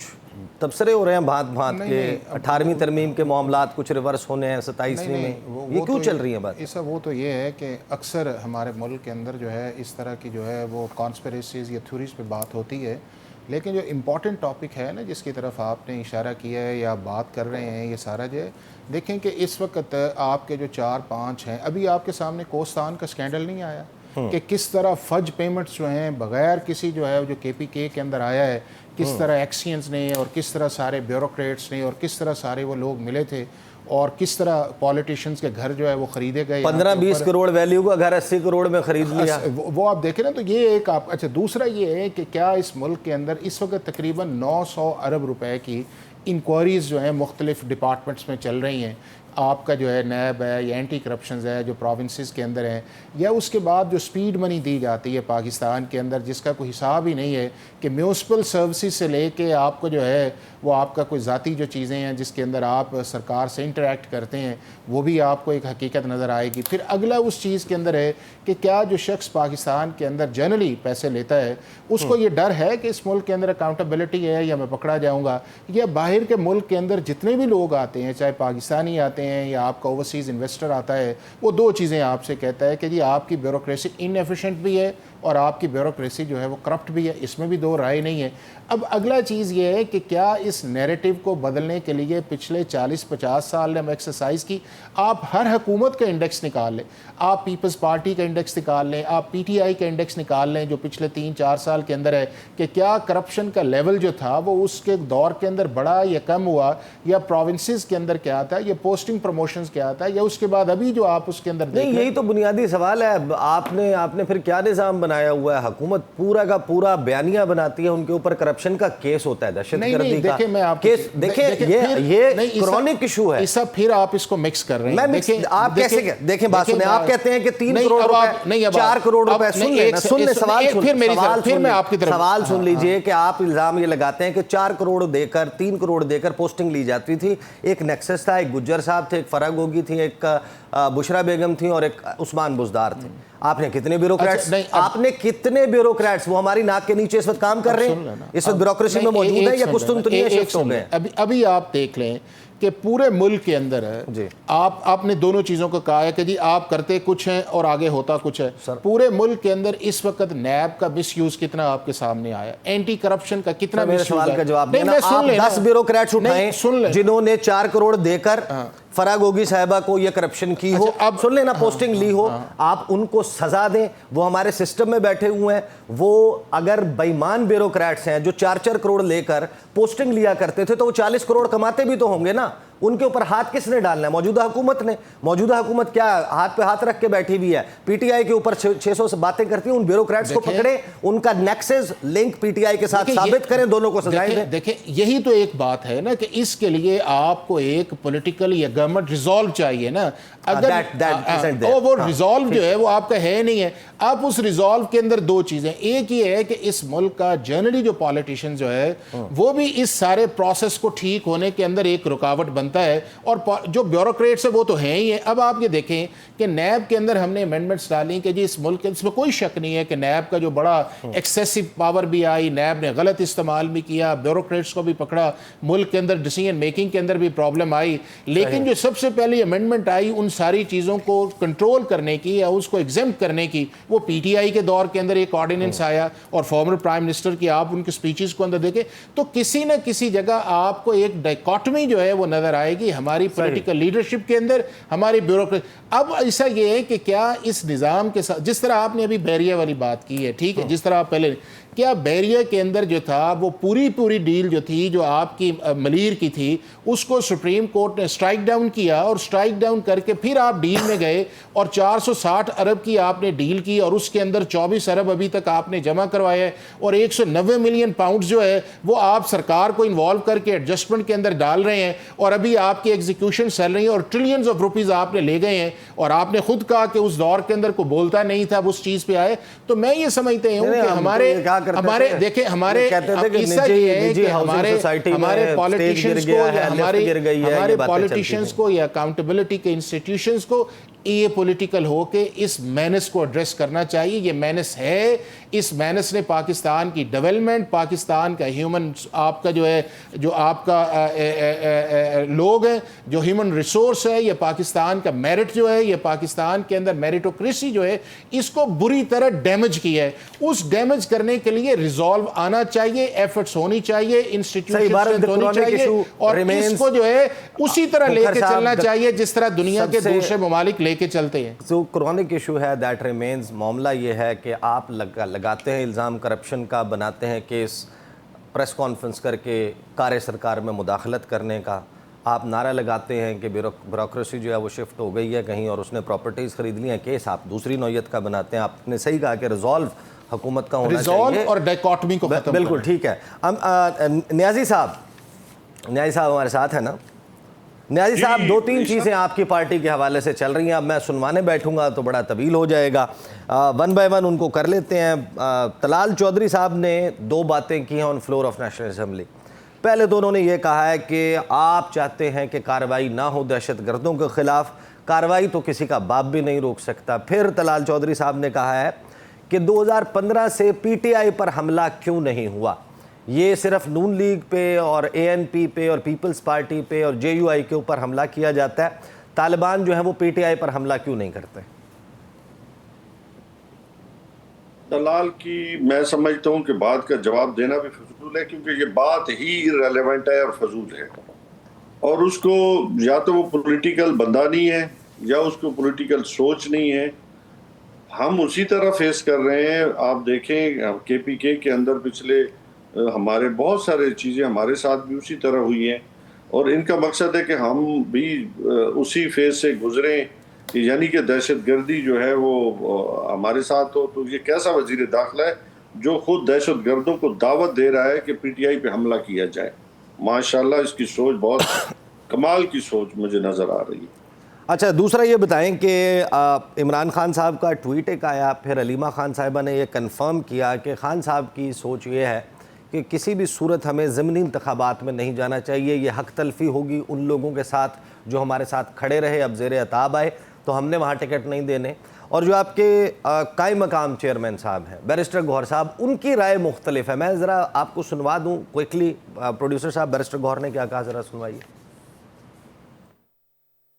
तबसरे हो रहे हैं भांत के 18वीं तरमीम के मामलात कुछ रिवर्स होने हैं 27वीं में। ये क्यों चल रही है बात? ऐसा वो तो ये है कि अक्सर हमारे मुल्क के अंदर जो है इस तरह की जो है वो कॉन्स्पिरेसीज़ या थ्योरीज पे बात होती है, लेकिन जो इम्पॉर्टेंट टॉपिक है ना जिसकी तरफ आपने इशारा किया है या बात कर रहे हैं, ये सारा जो है देखें कि इस वक्त आपके जो 4-5 हैं, अभी आपके सामने कोस्तान का स्कैंडल नहीं आया कि किस तरह फज पेमेंट्स जो हैं बगैर किसी जो है जो KPK के अंदर आया है, किस तरह एक्सियंस ने और किस तरह सारे ब्यूरोक्रेट्स ने और किस तरह सारे वो लोग मिले थे और किस तरह पॉलिटिशियंस के घर जो है वो खरीदे गए। 15-20 करोड़ वैल्यू का घर 80 करोड़ में खरीद लिया। वो आप देखें ना, तो ये एक आप अच्छा। दूसरा ये है कि क्या इस मुल्क के अंदर इस वक्त तकरीबन 900 अरब रुपए की इंक्वायरीज़ जो हैं मुख्तलिफ डिपार्टमेंट्स में चल रही हैं। आपका जो है नैब है या एंटी करप्शन है जो प्रोविंसेस के अंदर हैं, या उसके बाद जो स्पीड मनी दी जाती है पाकिस्तान के अंदर जिसका कोई हिसाब ही नहीं है, कि म्यूनसिपल सर्विसेज से लेके आपको जो है वो आपका कोई ज़ाती जो चीज़ें हैं जिसके अंदर आप सरकार से इंटरेक्ट करते हैं, वो भी आपको एक हकीकत नज़र आएगी। फिर अगला उस चीज़ के अंदर है कि क्या जो शख्स पाकिस्तान के अंदर जनरली पैसे लेता है उसको ये डर है कि इस मुल्क के अंदर अकाउंटेबिलिटी है या मैं पकड़ा जाऊँगा, या बाहर के मुल्क के अंदर जितने भी लोग आते हैं, चाहे पाकिस्तानी आते हैं या आपका ओवरसीज़ इन्वेस्टर आता है, वो 2 चीज़ें आपसे कहता है कि जी आपकी ब्यूरोक्रेसी इनएफिशिएंट भी है और आपकी ब्यूरोक्रेसी जो है वो करप्ट भी है। इसमें भी 2 राय नहीं है। अब अगला चीज़ ये है कि क्या इस नैरेटिव को बदलने के लिए पिछले 40-50 साल ने हम एक्सरसाइज की। आप हर हुकूमत का इंडेक्स निकाल लें, आप पीपल्स पार्टी का इंडेक्स निकाल लें, आप PTI का इंडेक्स निकाल लें जो पिछले 3-4 साल के अंदर है, कि क्या करप्शन का लेवल जो था वो उसके दौर के अंदर बढ़ा या कम हुआ, या प्रोविंसेस के अंदर क्या था, या पोस्टिंग प्रमोशंस क्या था, या उसके बाद अभी जो आप उसके अंदर नहीं, यही तो बुनियादी सवाल है। आपने फिर क्या निज़ाम बनाया हुआ है? हुकूमत पूरा का पूरा बयानिया बनाती है, उनके ऊपर करप्शन का केस होता है, दहशतगर्दी का केस। देखिए ये क्रॉनिक इशू है। सब फिर आप इसको मिक्स कर रहे हैं। आप कैसे देखें, बात सुने, आप कहते हैं कि 3 करोड़ रुपए, 4 करोड़ रुपए, सुन सवाल सुन लीजिए कि आप इल्जाम ये लगाते हैं कि 4 करोड़ देकर 3 करोड़ देकर पोस्टिंग ली जाती थी। एक नेक्सस था, एक गुज्जर साहब थे, एक फराग गोगी थी, एक बुशरा बेगम थी और एक उस्मान बुजदार थे। आपने कितने ब्यूरोक्रेट्स, आपने सामने कितने ब्यूरोक्रेट्स वो हमारी नाक के नीचे इस वक्त काम कर रहे हैं, इस वक्त ब्यूरोक्रेसी में मौजूद है, या कुछ तो दुनिया शिफ्ट हो गए? अभी आप देख लें कि पूरे मुल्क के अंदर है, आपने दोनों चीज़ों को कहा है कि जी आप करते कुछ हैं और आगे होता कुछ है। पूरे मुल्क के अंदर इस वक्त नैब का मिसयूज कितना आपके सामने आया, एंटी करप्शन का कितना मेरे मिसयूज सवाल का जवाब नहीं, देना। आप 10 ब्यूरोक्रेट्स उठाएं जिन्होंने 4 करोड़ देकर फराह गोगी साहिबा को ये करप्शन की हो, अब सुन लेना, पोस्टिंग ली हो, आप उनको सजा दें। वो हमारे सिस्टम में बैठे हुए हैं, वो अगर बेईमान ब्यूरोक्रेट्स हैं जो 4-4 करोड़ लेकर पोस्टिंग लिया करते थे, तो वो 40 करोड़ कमाते भी तो होंगे ना। उनके ऊपर हाथ किसने डालना है? मौजूदा हुकूमत ने। मौजूदा हुकूमत क्या हाथ पे हाथ रख के बैठी हुई है? पीटीआई के ऊपर 600 से बातें करती है। उन ब्यूरोक्रेट्स को पकड़े, उनका नेक्सेस लिंक पीटीआई के साथ साबित करें, दोनों को सजाएं दें। देखिए यही तो एक बात है ना कि इसके लिए आपको एक पॉलिटिकल या गवर्नमेंट रिजॉल्व चाहिए ना। अगर वो रिजॉल्व जो है वो आपका है नहीं है। आप उस रिजॉल्व के अंदर दो चीजें, एक ये है कि इस मुल्क का जनरली जो पॉलिटिशियन जो है वो भी इस सारे प्रोसेस को ठीक होने के अंदर एक रुकावट बनता है, और जो ब्यूरोक्रेट्स है वो तो हैं ही है। अब आप ये देखें कि नैब के अंदर हमने अमेंडमेंट्स डाली कि जी इस मुल्क के, इसमें कोई शक नहीं है कि नैब का जो बड़ा एक्सेसिव पावर भी आई, नैब ने गलत इस्तेमाल भी किया, ब्यूरोक्रेट्स को भी पकड़ा, मुल्क के अंदर डिसीजन मेकिंग के अंदर भी प्रॉब्लम आई। लेकिन जो सबसे पहली अमेंडमेंट आई उन सारी चीज़ों को कंट्रोल करने की या उसको एग्जेम्प्ट करने की, वो पीटीआई के दौर के अंदर एक ऑर्डिनेंस आया, और फॉर्मर प्राइम मिनिस्टर की आप उनके स्पीचेस को अंदर देखें तो किसी न किसी जगह आपको एक डाइकोटमी जो है वो नजर आएगी हमारी पॉलिटिकल लीडरशिप के अंदर, हमारी ब्यूरोक्रेसी। अब ऐसा ये है कि क्या इस निज़ाम के साथ, जिस तरह आपने अभी बैरिया वाली बात की है, ठीक है, जिस तरह आप पहले, क्या बैरिया के अंदर जो था वो पूरी डील जो थी, जो आपकी मलीर की थी, उसको सुप्रीम कोर्ट ने स्ट्राइक डाउन किया, और स्ट्राइक डाउन करके फिर आप डील में गए और 460 अरब की आपने डील की, और उसके अंदर 24 अरब अभी तक आपने जमा करवाया, और 190 मिलियन पाउंड जो है वो आप सरकार को इन्वॉल्व करके एडजस्टमेंट के अंदर डाल रहे हैं, और अभी आपकी एग्जीक्यूशन चल रही है, और ट्रिलियंस ऑफ रुपीज़ आपने ले गए हैं, और आपने खुद कहा कि उस दौर के अंदर को बोलता नहीं था, उस चीज़ पे आए। तो मैं ये समझते हूँ कि हमारे देखिए हमारे पॉलिटिशियंस को या हमारे पॉलिटिशियंस को या अकाउंटेबिलिटी के इंस्टीट्यूशंस को ये पॉलिटिकल हो के इस मैनेस को एड्रेस करना चाहिए। ये मैनेस है, इस मैनेस ने पाकिस्तान की डेवलपमेंट, पाकिस्तान का ह्यूमन, आपका जो है, जो आपका लोग हैं, जो ह्यूमन रिसोर्स है, ये पाकिस्तान का मेरिट जो है, ये पाकिस्तान के अंदर मेरिटोक्रेसी जो है, इसको बुरी तरह डैमेज किया है। उस डैमेज करने के लिए रिजॉल्व आना चाहिए, एफर्ट्स होनी चाहिए, इंस्टीट्यूशन होनी चाहिए, और इसको जो है उसी तरह लेके चलना चाहिए जिस तरह दुनिया के दूसरे ममालिक के चलते हैं। जो क्रॉनिक इशू है दैट रिमेन्स, मामला ये है कि आप लगाते हैं इल्ज़ाम करप्शन का, बनाते हैं केस, प्रेस कॉन्फ्रेंस करके कार्य सरकार में मुदाखलत करने का, आप नारा लगाते हैं कि ब्यूरोक्रेसी जो है वो शिफ्ट हो गई है कहीं और उसने प्रॉपर्टीज़ खरीद ली हैं, केस आप दूसरी नौयत का बनाते हैं। आपने सही कहा कि रिजॉल्व हुकूमत का होना चाहिए और डाइकोटमी को खत्म। बिल्कुल ठीक है। न्याजी साहब हमारे साथ है ना? न्याजी साहब, 2-3 चीज़ें आपकी पार्टी के हवाले से चल रही हैं। अब मैं सुनवाने बैठूंगा तो बड़ा तवील हो जाएगा, वन बाय वन उनको कर लेते हैं। तलाल चौधरी साहब ने 2 बातें की हैं on floor of national assembly. पहले तो उन्होंने ये कहा है कि आप चाहते हैं कि कार्रवाई ना हो दहशत गर्दों के ख़िलाफ़, कार्रवाई तो किसी का बाप भी नहीं रोक सकता। फिर तलाल चौधरी साहब ने कहा है कि 2015 से पीटीआई पर हमला क्यों नहीं हुआ, ये सिर्फ नून लीग पे और एएनपी पे और पीपल्स पार्टी पे और जेयूआई के ऊपर हमला किया जाता है, तालिबान जो है वो पीटीआई पर हमला क्यों नहीं करते? दलाल की मैं समझता हूं कि बात का जवाब देना भी फजूल है, क्योंकि ये बात ही इररिलेवेंट है और फजूल है, और उसको या तो वो पॉलिटिकल बंदा नहीं है या उसको पॉलिटिकल सोच नहीं है। हम उसी तरह फेस कर रहे हैं। आप देखें केपीके के अंदर पिछले हमारे बहुत सारे चीज़ें हमारे साथ भी उसी तरह हुई हैं, और इनका मकसद है कि हम भी उसी फेज से गुजरें, यानी कि दहशत गर्दी जो है वो हमारे साथ हो। तो ये कैसा वजीर दाखिला है जो खुद दहशत गर्दों को दावत दे रहा है कि पीटीआई पे हमला किया जाए? माशाल्लाह इसकी सोच बहुत कमाल की सोच मुझे नज़र आ रही है। अच्छा, दूसरा ये बताएं कि इमरान खान साहब का ट्वीट एक आया, फिर अलीमा खान साहिबा ने यह कन्फर्म किया कि खान साहब की सोच ये है कि किसी भी सूरत हमें ज़मीनी इंतखाबात में नहीं जाना चाहिए, ये हक तलफी होगी उन लोगों के साथ जो हमारे साथ खड़े रहे, अब ज़ेर अताब आए तो हमने वहाँ टिकट नहीं देने। और जो आपके कायम मकाम चेयरमैन साहब हैं बैरिस्टर गौहर साहब, उनकी राय मुख्तलिफ है। मैं ज़रा आपको सुनवा दूँ क्विकली। प्रोड्यूसर साहब, बैरिस्टर गौहर ने क्या कहा, ज़रा सुनवाइए।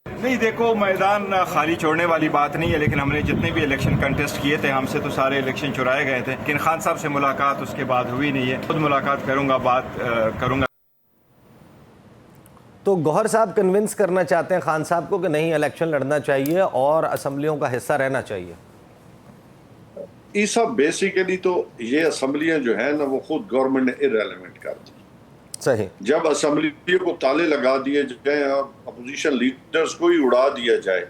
नहीं, देखो, मैदान खाली छोड़ने वाली बात नहीं है, लेकिन हमने जितने भी इलेक्शन कंटेस्ट किए थे, हमसे तो सारे इलेक्शन चुराए गए थे। लेकिन खान साहब से मुलाकात उसके बाद हुई नहीं है। खुद मुलाकात करूंगा, बात करूंगा। तो गौहर साहब कन्विंस करना चाहते हैं खान साहब को कि नहीं, इलेक्शन लड़ना चाहिए और असम्बलियों का हिस्सा रहना चाहिए। ईसा बेसिकली तो ये असम्बलियां जो है ना, वो खुद गवर्नमेंट ने इररेलेवेंट कर दी। सही। जब असम्बलियों को ताले लगा दिए जाए और अपोजिशन लीडर्स को ही उड़ा दिया जाए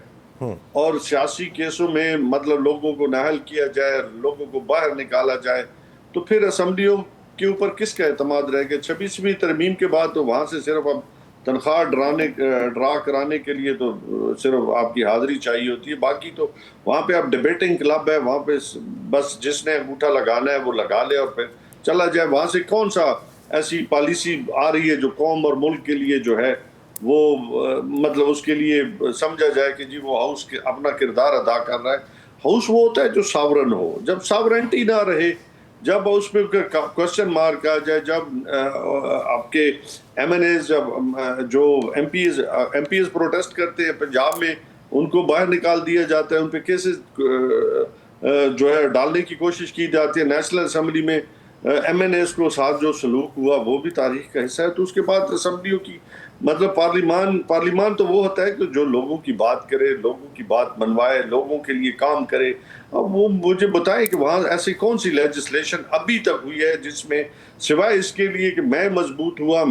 और सियासी केसों में मतलब लोगों को नाहल किया जाए, लोगों को बाहर निकाला जाए, तो फिर असम्बलियों के ऊपर किसका एतमाद रहेगा? 26वीं तरमीम के बाद तो वहां से सिर्फ अब तनख्वाह ड्रा कराने के लिए तो सिर्फ आपकी हाजिरी चाहिए होती है। बाकी तो वहाँ पे अब डिबेटिंग क्लब है, वहाँ पे बस जिसने अंगूठा लगाना है वो लगा ले और फिर चला जाए। वहाँ से कौन सा ऐसी पॉलिसी आ रही है जो कौम और मुल्क के लिए जो है वो मतलब उसके लिए समझा जाए कि जी वो हाउस के अपना किरदार अदा कर रहा है। हाउस वो होता है जो सावरन हो। जब सावरेंटी ना रहे, जब उस पर क्वेश्चन मार्क आ जाए, जब आपके MNAs जो MPs प्रोटेस्ट करते हैं पंजाब में, उनको बाहर निकाल दिया जाता है, उन पे केसेस जो है डालने की कोशिश की जाती है। नेशनल असेंबली में MNAs को साथ जो सलूक हुआ वो भी तारीख का हिस्सा है। तो उसके बाद असम्बलियों की मतलब पार्लिमान तो वो होता है कि जो लोगों की बात करे, लोगों की बात मनवाए, लोगों के लिए काम करे। अब वो मुझे बताएं कि वहाँ ऐसी कौन सी लेजिस्लेशन अभी तक हुई है जिसमें सिवाय इसके लिए कि मैं मजबूत हुआ,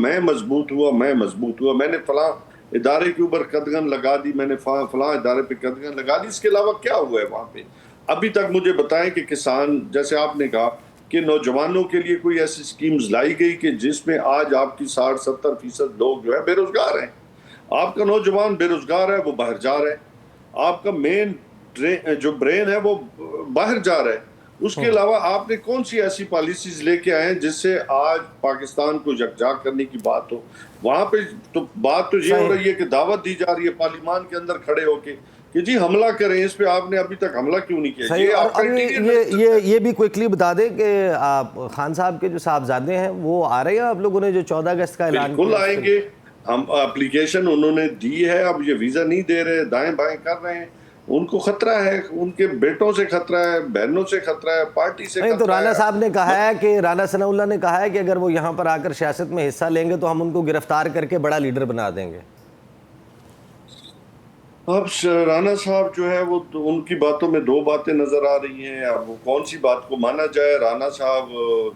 मैंने फलां इदारे के ऊपर कदगन लगा दी, मैंने फलां इदारे पे कदगन लगा दी, इसके अलावा क्या हुआ है वहाँ पे? अभी तक मुझे बताएं कि किसान, जैसे आपने कहा कि नौजवानों के लिए कोई ऐसी स्कीम्स लाई गई कि जिसमें आज आपकी 60-70% लोग जो है बेरोजगार हैं। आपका नौजवान बेरोजगार है, वो बाहर जा रहा है। आपका मेन जो ब्रेन है वो बाहर जा रहा है। उसके अलावा आपने कौन सी ऐसी पॉलिसीज लेके आए हैं जिससे आज पाकिस्तान को यकजाक करने की बात हो? वहां पे तो बात तो ये हो रही है कि दावत दी जा रही है पार्लियामान के अंदर खड़े होके कि जी हमला करें इस पे। आपने अभी तक हमला क्यों नहीं किया? सही। और ये भी क्विकली बता दें कि खान साहब के जो साहबजादे हैं वो आ रहे हैं, आप लोगों ने जो 14 अगस्त का ऐलान बिल्कुल आएंगे। हम एप्लीकेशन उन्होंने दी है, अब ये वीजा नहीं दे रहे, दाएं बाएं कर रहे हैं। उनको खतरा है, उनके बेटों से खतरा है, बहनों से खतरा है, पार्टी से खतरा है। तो राना साहब ने कहा है कि राना सनाउल्लाह ने कहा है कि अगर वो यहाँ पर आकर सियासत में हिस्सा लेंगे तो हम उनको गिरफ्तार करके बड़ा लीडर बना देंगे। अब राना साहब जो है वो तो उनकी बातों में दो बातें नजर आ रही हैं। अब वो कौन सी बात को माना जाए? राना साहब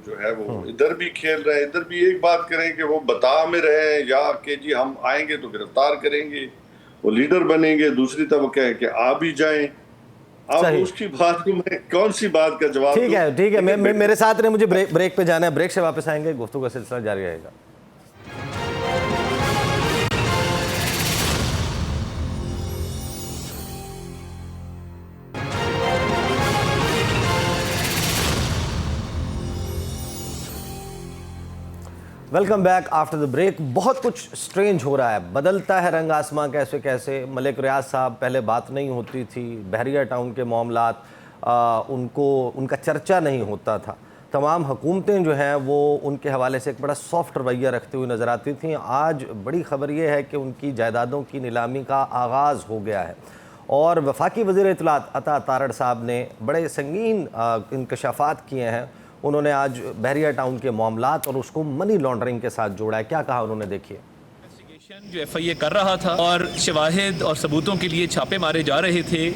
जो है वो इधर भी खेल रहे हैं, इधर भी एक बात करें कि वो बता में रहे या कि जी हम आएंगे तो गिरफ्तार करेंगे, वो लीडर बनेंगे। दूसरी तरफ कहे कि आ भी जाएं। अब उसकी बात को मैं कौन सी बात का जवाब? ठीक है मेरे साथ ने मुझे ब्रेक पे जाना है। ब्रेक से वापस आएंगे, गुफ्तगू का सिलसिला जारी रहेगा। Welcome back after the break. बहुत कुछ स्ट्रेंज हो रहा है, बदलता है रंग आसमां कैसे कैसे। मलिक रियाज साहब, पहले बात नहीं होती थी, बहरिया टाउन के मामलात उनका चर्चा नहीं होता था। तमाम हुकूमतें जो हैं वो उनके हवाले से एक बड़ा सॉफ्ट रवैया रखती हुई नज़र आती थी। आज बड़ी ख़बर यह है कि उनकी जायदादों की नीलामी का आगाज़ हो गया है और वफाकी वज़ीर इत्तलात अता तारड़ साहब ने बड़े संगीन इंकशाफात किए हैं। उन्होंने आज बहरिया टाउन के मामलात और उसको मनी लॉन्ड्रिंग के साथ जोड़ा है। क्या कहा उन्होंने, देखिए। जो FIA कर रहा था और शवाहिद और सबूतों के लिए छापे मारे जा रहे थे।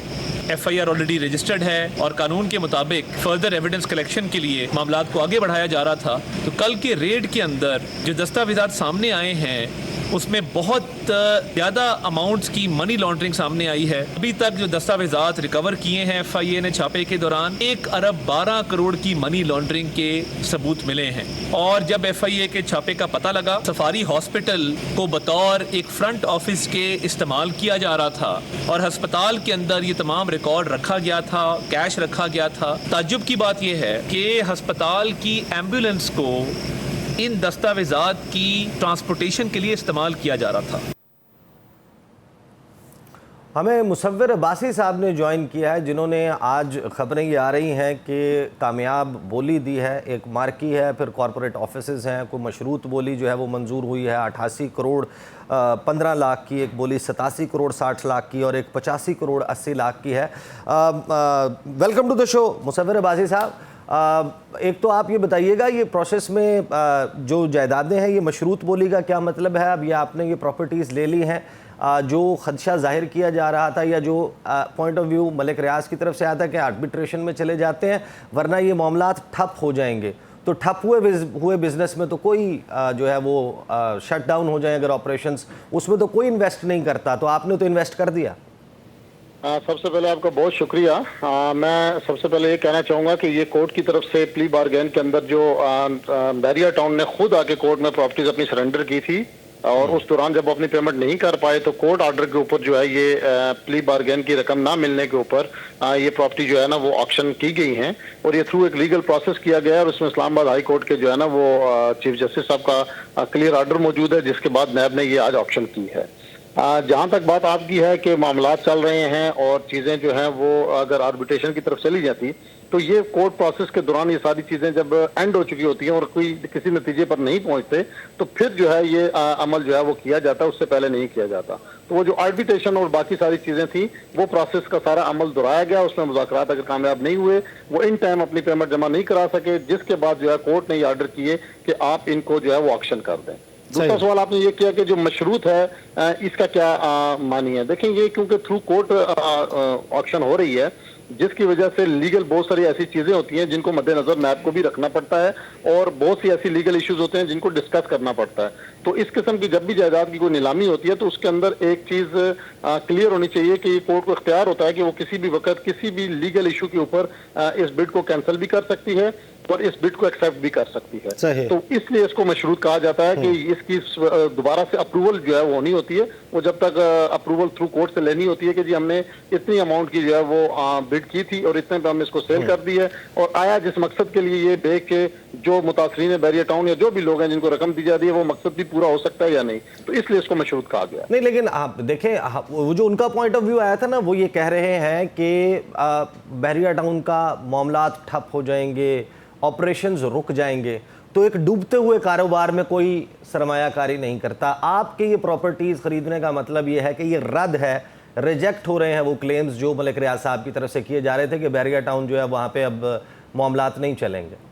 FIR ऑलरेडी रजिस्टर्ड है और कानून के मुताबिक फर्दर एविडेंस कलेक्शन के लिए मामलात को आगे बढ़ाया जा रहा था। तो कल के रेड के अंदर जो दस्तावेजात सामने आए हैं उसमें बहुत ज़्यादा अमाउंट्स की मनी लॉन्ड्रिंग सामने आई है। अभी तक जो दस्तावेजात रिकवर किए हैं FIA ने छापे के दौरान 1 अरब 12 करोड़ की मनी लॉन्ड्रिंग के सबूत मिले हैं। और जब FIA के छापे का पता लगा, सफारी हॉस्पिटल को बतौर एक फ्रंट ऑफिस के इस्तेमाल किया जा रहा था और अस्पताल के अंदर ये तमाम रिकॉर्ड रखा गया था, कैश रखा गया था। ताज्जुब की बात यह है कि अस्पताल की एम्बुलेंस को इन दस्तावेजात की ट्रांसपोर्टेशन के लिए इस्तेमाल किया जा रहा था। हमें मुसव्विर अब्बासी साहब ने ज्वाइन किया है, जिन्होंने आज खबरें ये आ रही हैं कि कामयाब बोली दी है। एक मार्की है, फिर कॉरपोरेट ऑफिसेज हैं, कोई मशरूत बोली जो है वो मंजूर हुई है 88 करोड़ 15 लाख की, एक बोली 87 करोड़ 60 लाख की और एक 85 करोड़ 80 लाख की है। Welcome to the show मुसव्विर Abbasi साहब। एक तो आप ये बताइएगा, ये प्रोसेस में जो जायदादें हैं, ये मशरूत बोली का क्या मतलब है? अब ये आपने ये प्रॉपर्टीज़ ले ली हैं, जो खदशा जाहिर किया जा रहा था या जो पॉइंट ऑफ व्यू मलिक रियाज की तरफ से आता है कि आर्बिट्रेशन में चले जाते हैं वरना ये मामलात ठप हो जाएंगे, तो ठप हुए बिजनेस में तो कोई जो है वो शट डाउन हो जाए अगर ऑपरेशंस, उसमें तो कोई इन्वेस्ट नहीं करता, तो आपने तो इन्वेस्ट कर दिया। सबसे पहले आपका बहुत शुक्रिया। मैं सबसे पहले ये कहना चाहूँगा कि ये कोर्ट की तरफ से प्ली बारगेन के अंदर जो बैरिया टाउन ने खुद आके कोर्ट में प्रॉपर्टीज अपनी सरेंडर की थी और उस दौरान जब अपनी पेमेंट नहीं कर पाए तो कोर्ट ऑर्डर के ऊपर जो है ये प्ली बारगेन की रकम ना मिलने के ऊपर ये प्रॉपर्टी जो है ना वो ऑक्शन की गई हैं और ये थ्रू एक लीगल प्रोसेस किया गया है और उसमें इस्लामाबाद हाई कोर्ट के जो है ना वो चीफ जस्टिस साहब का क्लियर ऑर्डर मौजूद है, जिसके बाद नैब ने ये आज ऑक्शन की है। जहां तक बात आपकी है कि मामलात चल रहे हैं और चीजें जो हैं वो अगर आर्बिट्रेशन की तरफ चली जाती तो ये कोर्ट प्रोसेस के दौरान ये सारी चीजें जब एंड हो चुकी होती हैं और कोई किसी नतीजे पर नहीं पहुंचते तो फिर जो है ये अमल जो है वो किया जाता है, उससे पहले नहीं किया जाता। तो वो जो आर्बिट्रेशन और बाकी सारी चीजें थी वो प्रोसेस का सारा अमल दोहराया गया, उसमें मुज़ाकरात अगर कामयाब नहीं हुए, वो इन टाइम अपनी पेमेंट जमा नहीं करा सके, जिसके बाद जो है कोर्ट ने ये ऑर्डर किए कि आप इनको जो है वो ऑक्शन कर दें। दूसरा सवाल आपने ये किया कि जो मशरूत है इसका क्या मानी है। देखें ये क्योंकि थ्रू कोर्ट ऑक्शन हो रही है जिसकी वजह से लीगल बहुत सारी ऐसी चीजें होती हैं जिनको मद्देनजर नैब को भी रखना पड़ता है और बहुत सी ऐसी लीगल इश्यूज होते हैं जिनको डिस्कस करना पड़ता है। तो इस किस्म की जब भी जायदाद की कोई नीलामी होती है तो उसके अंदर एक चीज क्लियर होनी चाहिए कि कोर्ट को इख्तियार होता है कि वो किसी भी वक्त किसी भी लीगल इशू के ऊपर इस बिड को कैंसिल भी कर सकती है और इस बिड को एक्सेप्ट भी कर सकती है। तो इसलिए इसको मशरूत कहा जाता है कि इसकी दोबारा से अप्रूवल जो है वो होनी होती है, वो जब तक अप्रूवल थ्रू कोर्ट से लेनी होती है कि जी हमने इतनी अमाउंट की जो है वो बिड की थी और इतने पे हम इसको सेल कर दी है और आया जिस मकसद के लिए ये देख के जो मुतासरीन बैरिया टाउन या जो भी लोग हैं जिनको रकम दी जा रही है वो मकसद भी पूरा हो सकता है या नहीं, तो इसलिए इसको मशरूत कहा गया। नहीं, लेकिन आप देखें वो जो उनका पॉइंट ऑफ व्यू आया था ना, वो ये कह रहे हैं कि बैरिया टाउन का मामलात ठप हो जाएंगे, ऑपरेशंस रुक जाएंगे, तो एक डूबते हुए कारोबार में कोई सरमायाकारी नहीं करता। आपके ये प्रॉपर्टीज़ खरीदने का मतलब ये है कि ये रद्द है, रिजेक्ट हो रहे हैं वो क्लेम्स जो मलिक रियाज साहब की तरफ से किए जा रहे थे कि बैरिया टाउन जो है वहाँ पे अब मामलात नहीं चलेंगे।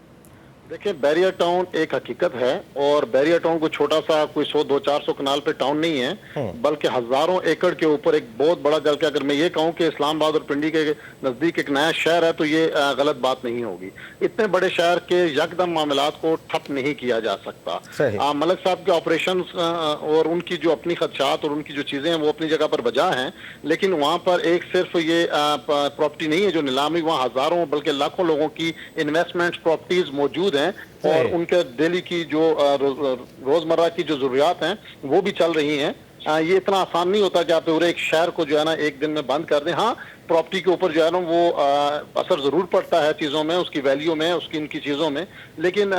देखिए बैरिया टाउन एक हकीकत है और बैरिया टाउन को छोटा सा कोई 100-200-400 कनाल पे टाउन नहीं है, बल्कि हजारों एकड़ के ऊपर एक बहुत बड़ा, जबकि अगर मैं ये कहूँ कि इस्लामाबाद और पिंडी के नजदीक एक नया शहर है तो ये गलत बात नहीं होगी। इतने बड़े शहर के यकदम मामलात को ठप नहीं किया जा सकता। मलिक साहब के ऑपरेशन और उनकी जो अपनी खदशात और उनकी जो चीजें हैं वो अपनी जगह पर बजा हैं, लेकिन वहाँ पर एक सिर्फ ये प्रॉपर्टी नहीं है जो नीलामी, वहाँ हजारों बल्कि लाखों लोगों की इन्वेस्टमेंट प्रॉपर्टीज मौजूद हैं और उनके डेली की जो रोजमर्रा की जो जरूरियात हैं वो भी चल रही हैं। ये इतना आसान नहीं होता कि आप पूरे एक शहर को जो है ना एक दिन में बंद कर दें। हाँ, प्रॉपर्टी के ऊपर जो है ना वो असर जरूर पड़ता है चीजों में, उसकी वैल्यू में, उसकी इनकी चीजों में, लेकिन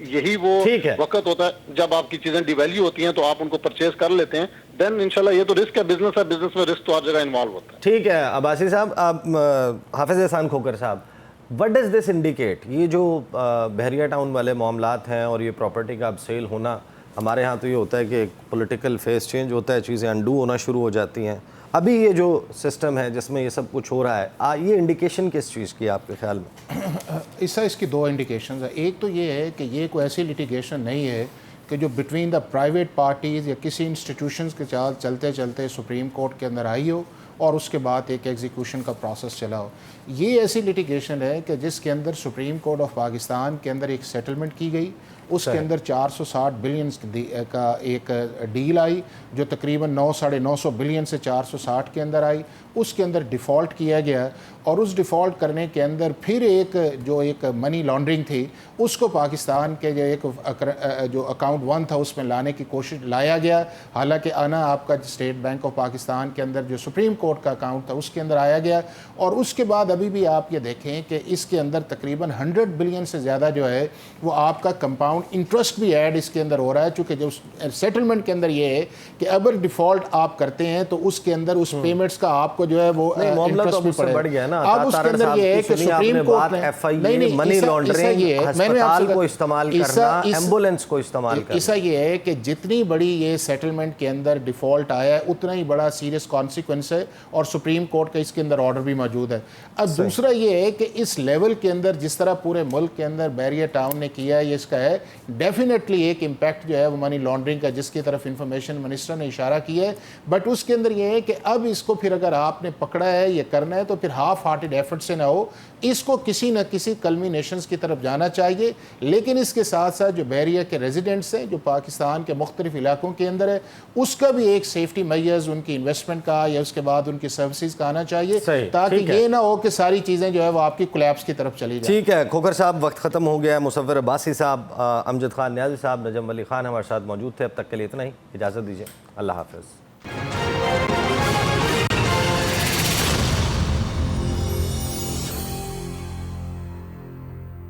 यही वो वक्त होता है जब आपकी चीजें डिवैल्यू होती हैं तो आप उनको परचेज कर लेते हैं, देन इंशाल्लाह ये तो रिस्क है, बिजनेस है, बिजनेस में रिस्क तो हर जगह इन्वॉल्व होता है। ठीक है अब्बासी साहब, हाफिज एहसान खोकर साहब, व्हाट डज दिस इंडिकेट? ये जो बहरिया टाउन वाले मामलात हैं और ये प्रॉपर्टी का अब सेल होना, हमारे यहाँ तो ये होता है कि एक पॉलिटिकल फेस चेंज होता है, चीज़ें अनडू होना शुरू हो जाती हैं। अभी ये जो सिस्टम है जिसमें ये सब कुछ हो रहा है, ये इंडिकेशन किस चीज़ की आपके ख्याल में? इसकी दो इंडिकेशन है। एक तो ये है कि ये कोई ऐसी लिटिगेशन नहीं है कि जो बिटवीन द प्राइवेट पार्टीज़ या किसी इंस्टीट्यूशंस के साथ चलते चलते सुप्रीम कोर्ट के अंदर आई हो और उसके बाद एक एग्जीक्यूशन का प्रोसेस चला हो। ये ऐसी लिटिगेशन है कि जिसके अंदर सुप्रीम कोर्ट ऑफ पाकिस्तान के अंदर एक सेटलमेंट की गई, उसके अंदर 460 बिलियन का एक डील आई जो तकरीबन 900-950 बिलियन से 460 के अंदर आई, उसके अंदर डिफ़ॉल्ट किया गया और उस डिफ़ॉल्ट करने के अंदर फिर एक मनी लॉन्ड्रिंग थी उसको पाकिस्तान के जो अकाउंट 1 था उसमें लाने की कोशिश लाया गया। हालांकि आना आपका स्टेट बैंक ऑफ पाकिस्तान के अंदर जो सुप्रीम कोर्ट का अकाउंट था उसके अंदर आया गया और उसके बाद अभी भी आप ये देखें कि इसके अंदर तकरीबन 100 बिलियन से ज़्यादा जो है वो आपका कंपाउंड अमाउंट इंटरेस्ट भी ऐड इसके अंदर हो रहा है, चूँकि जो सेटलमेंट के अंदर ये है कि अगर डिफ़ॉल्ट आप करते हैं तो उसके अंदर उस पेमेंट्स का आपको जो है वो इंटरेस्ट भी बढ़ गया ना। अब उसके अंदर ये है कि सुप्रीम कोर्ट ने नहीं मनी लॉन्ड्रिंग, अस्पताल को इस्तेमाल करना, एम्बुलेंस को इस्तेमाल करना, ऐसा ये है कि जितनी बड़ी ये सेटलमेंट के अंदर डिफ़ॉल्ट आया है उतना ही बड़ा सीरियस कॉन्सिक्वेंस है और सुप्रीम कोर्ट का इसके अंदर ऑर्डर भी मौजूद है। अब दूसरा ये है कि इस लेवल के अंदर जिस तरह पूरे मुल्क के अंदर बैरियर टाउन ने किया है, ये इसका है डेफिनेटली एक इम्पैक्ट जो है वो मनी लॉन्ड्रिंग का, जिसकी तरफ इंफॉर्मेशन मिनिस्टर ने इशारा किया है। बट उसके अंदर ये है कि अब इसको फिर अगर आपने पकड़ा है, ये करना है, तो फिर हाफ हार्टेड एफर्ट से ना हो, इसको किसी न किसी कल्मिनेशंस की तरफ जाना चाहिए। लेकिन इसके साथ साथ जो बैरियर के रेजिडेंट्स हैं जो पाकिस्तान के मुख्तलिफ इलाकों के अंदर है, उसका भी एक सेफ्टी मेजर्स उनकी इन्वेस्टमेंट का या उसके बाद उनकी सर्विसेज का आना चाहिए, ताकि ये ना हो कि सारी चीज़ें जो है वो आपकी कोलैप्स की तरफ चली जाए। ठीक है खोखर साहब, वक्त ख़त्म हो गया। मुसव्विर अब्बासी साहब, अमजद खान न्याज़ी साहब, नजम अली खान हमारे साथ मौजूद थे। अब तक के लिए इतना ही, इजाज़त दीजिए, अल्लाह हाफ़िज़।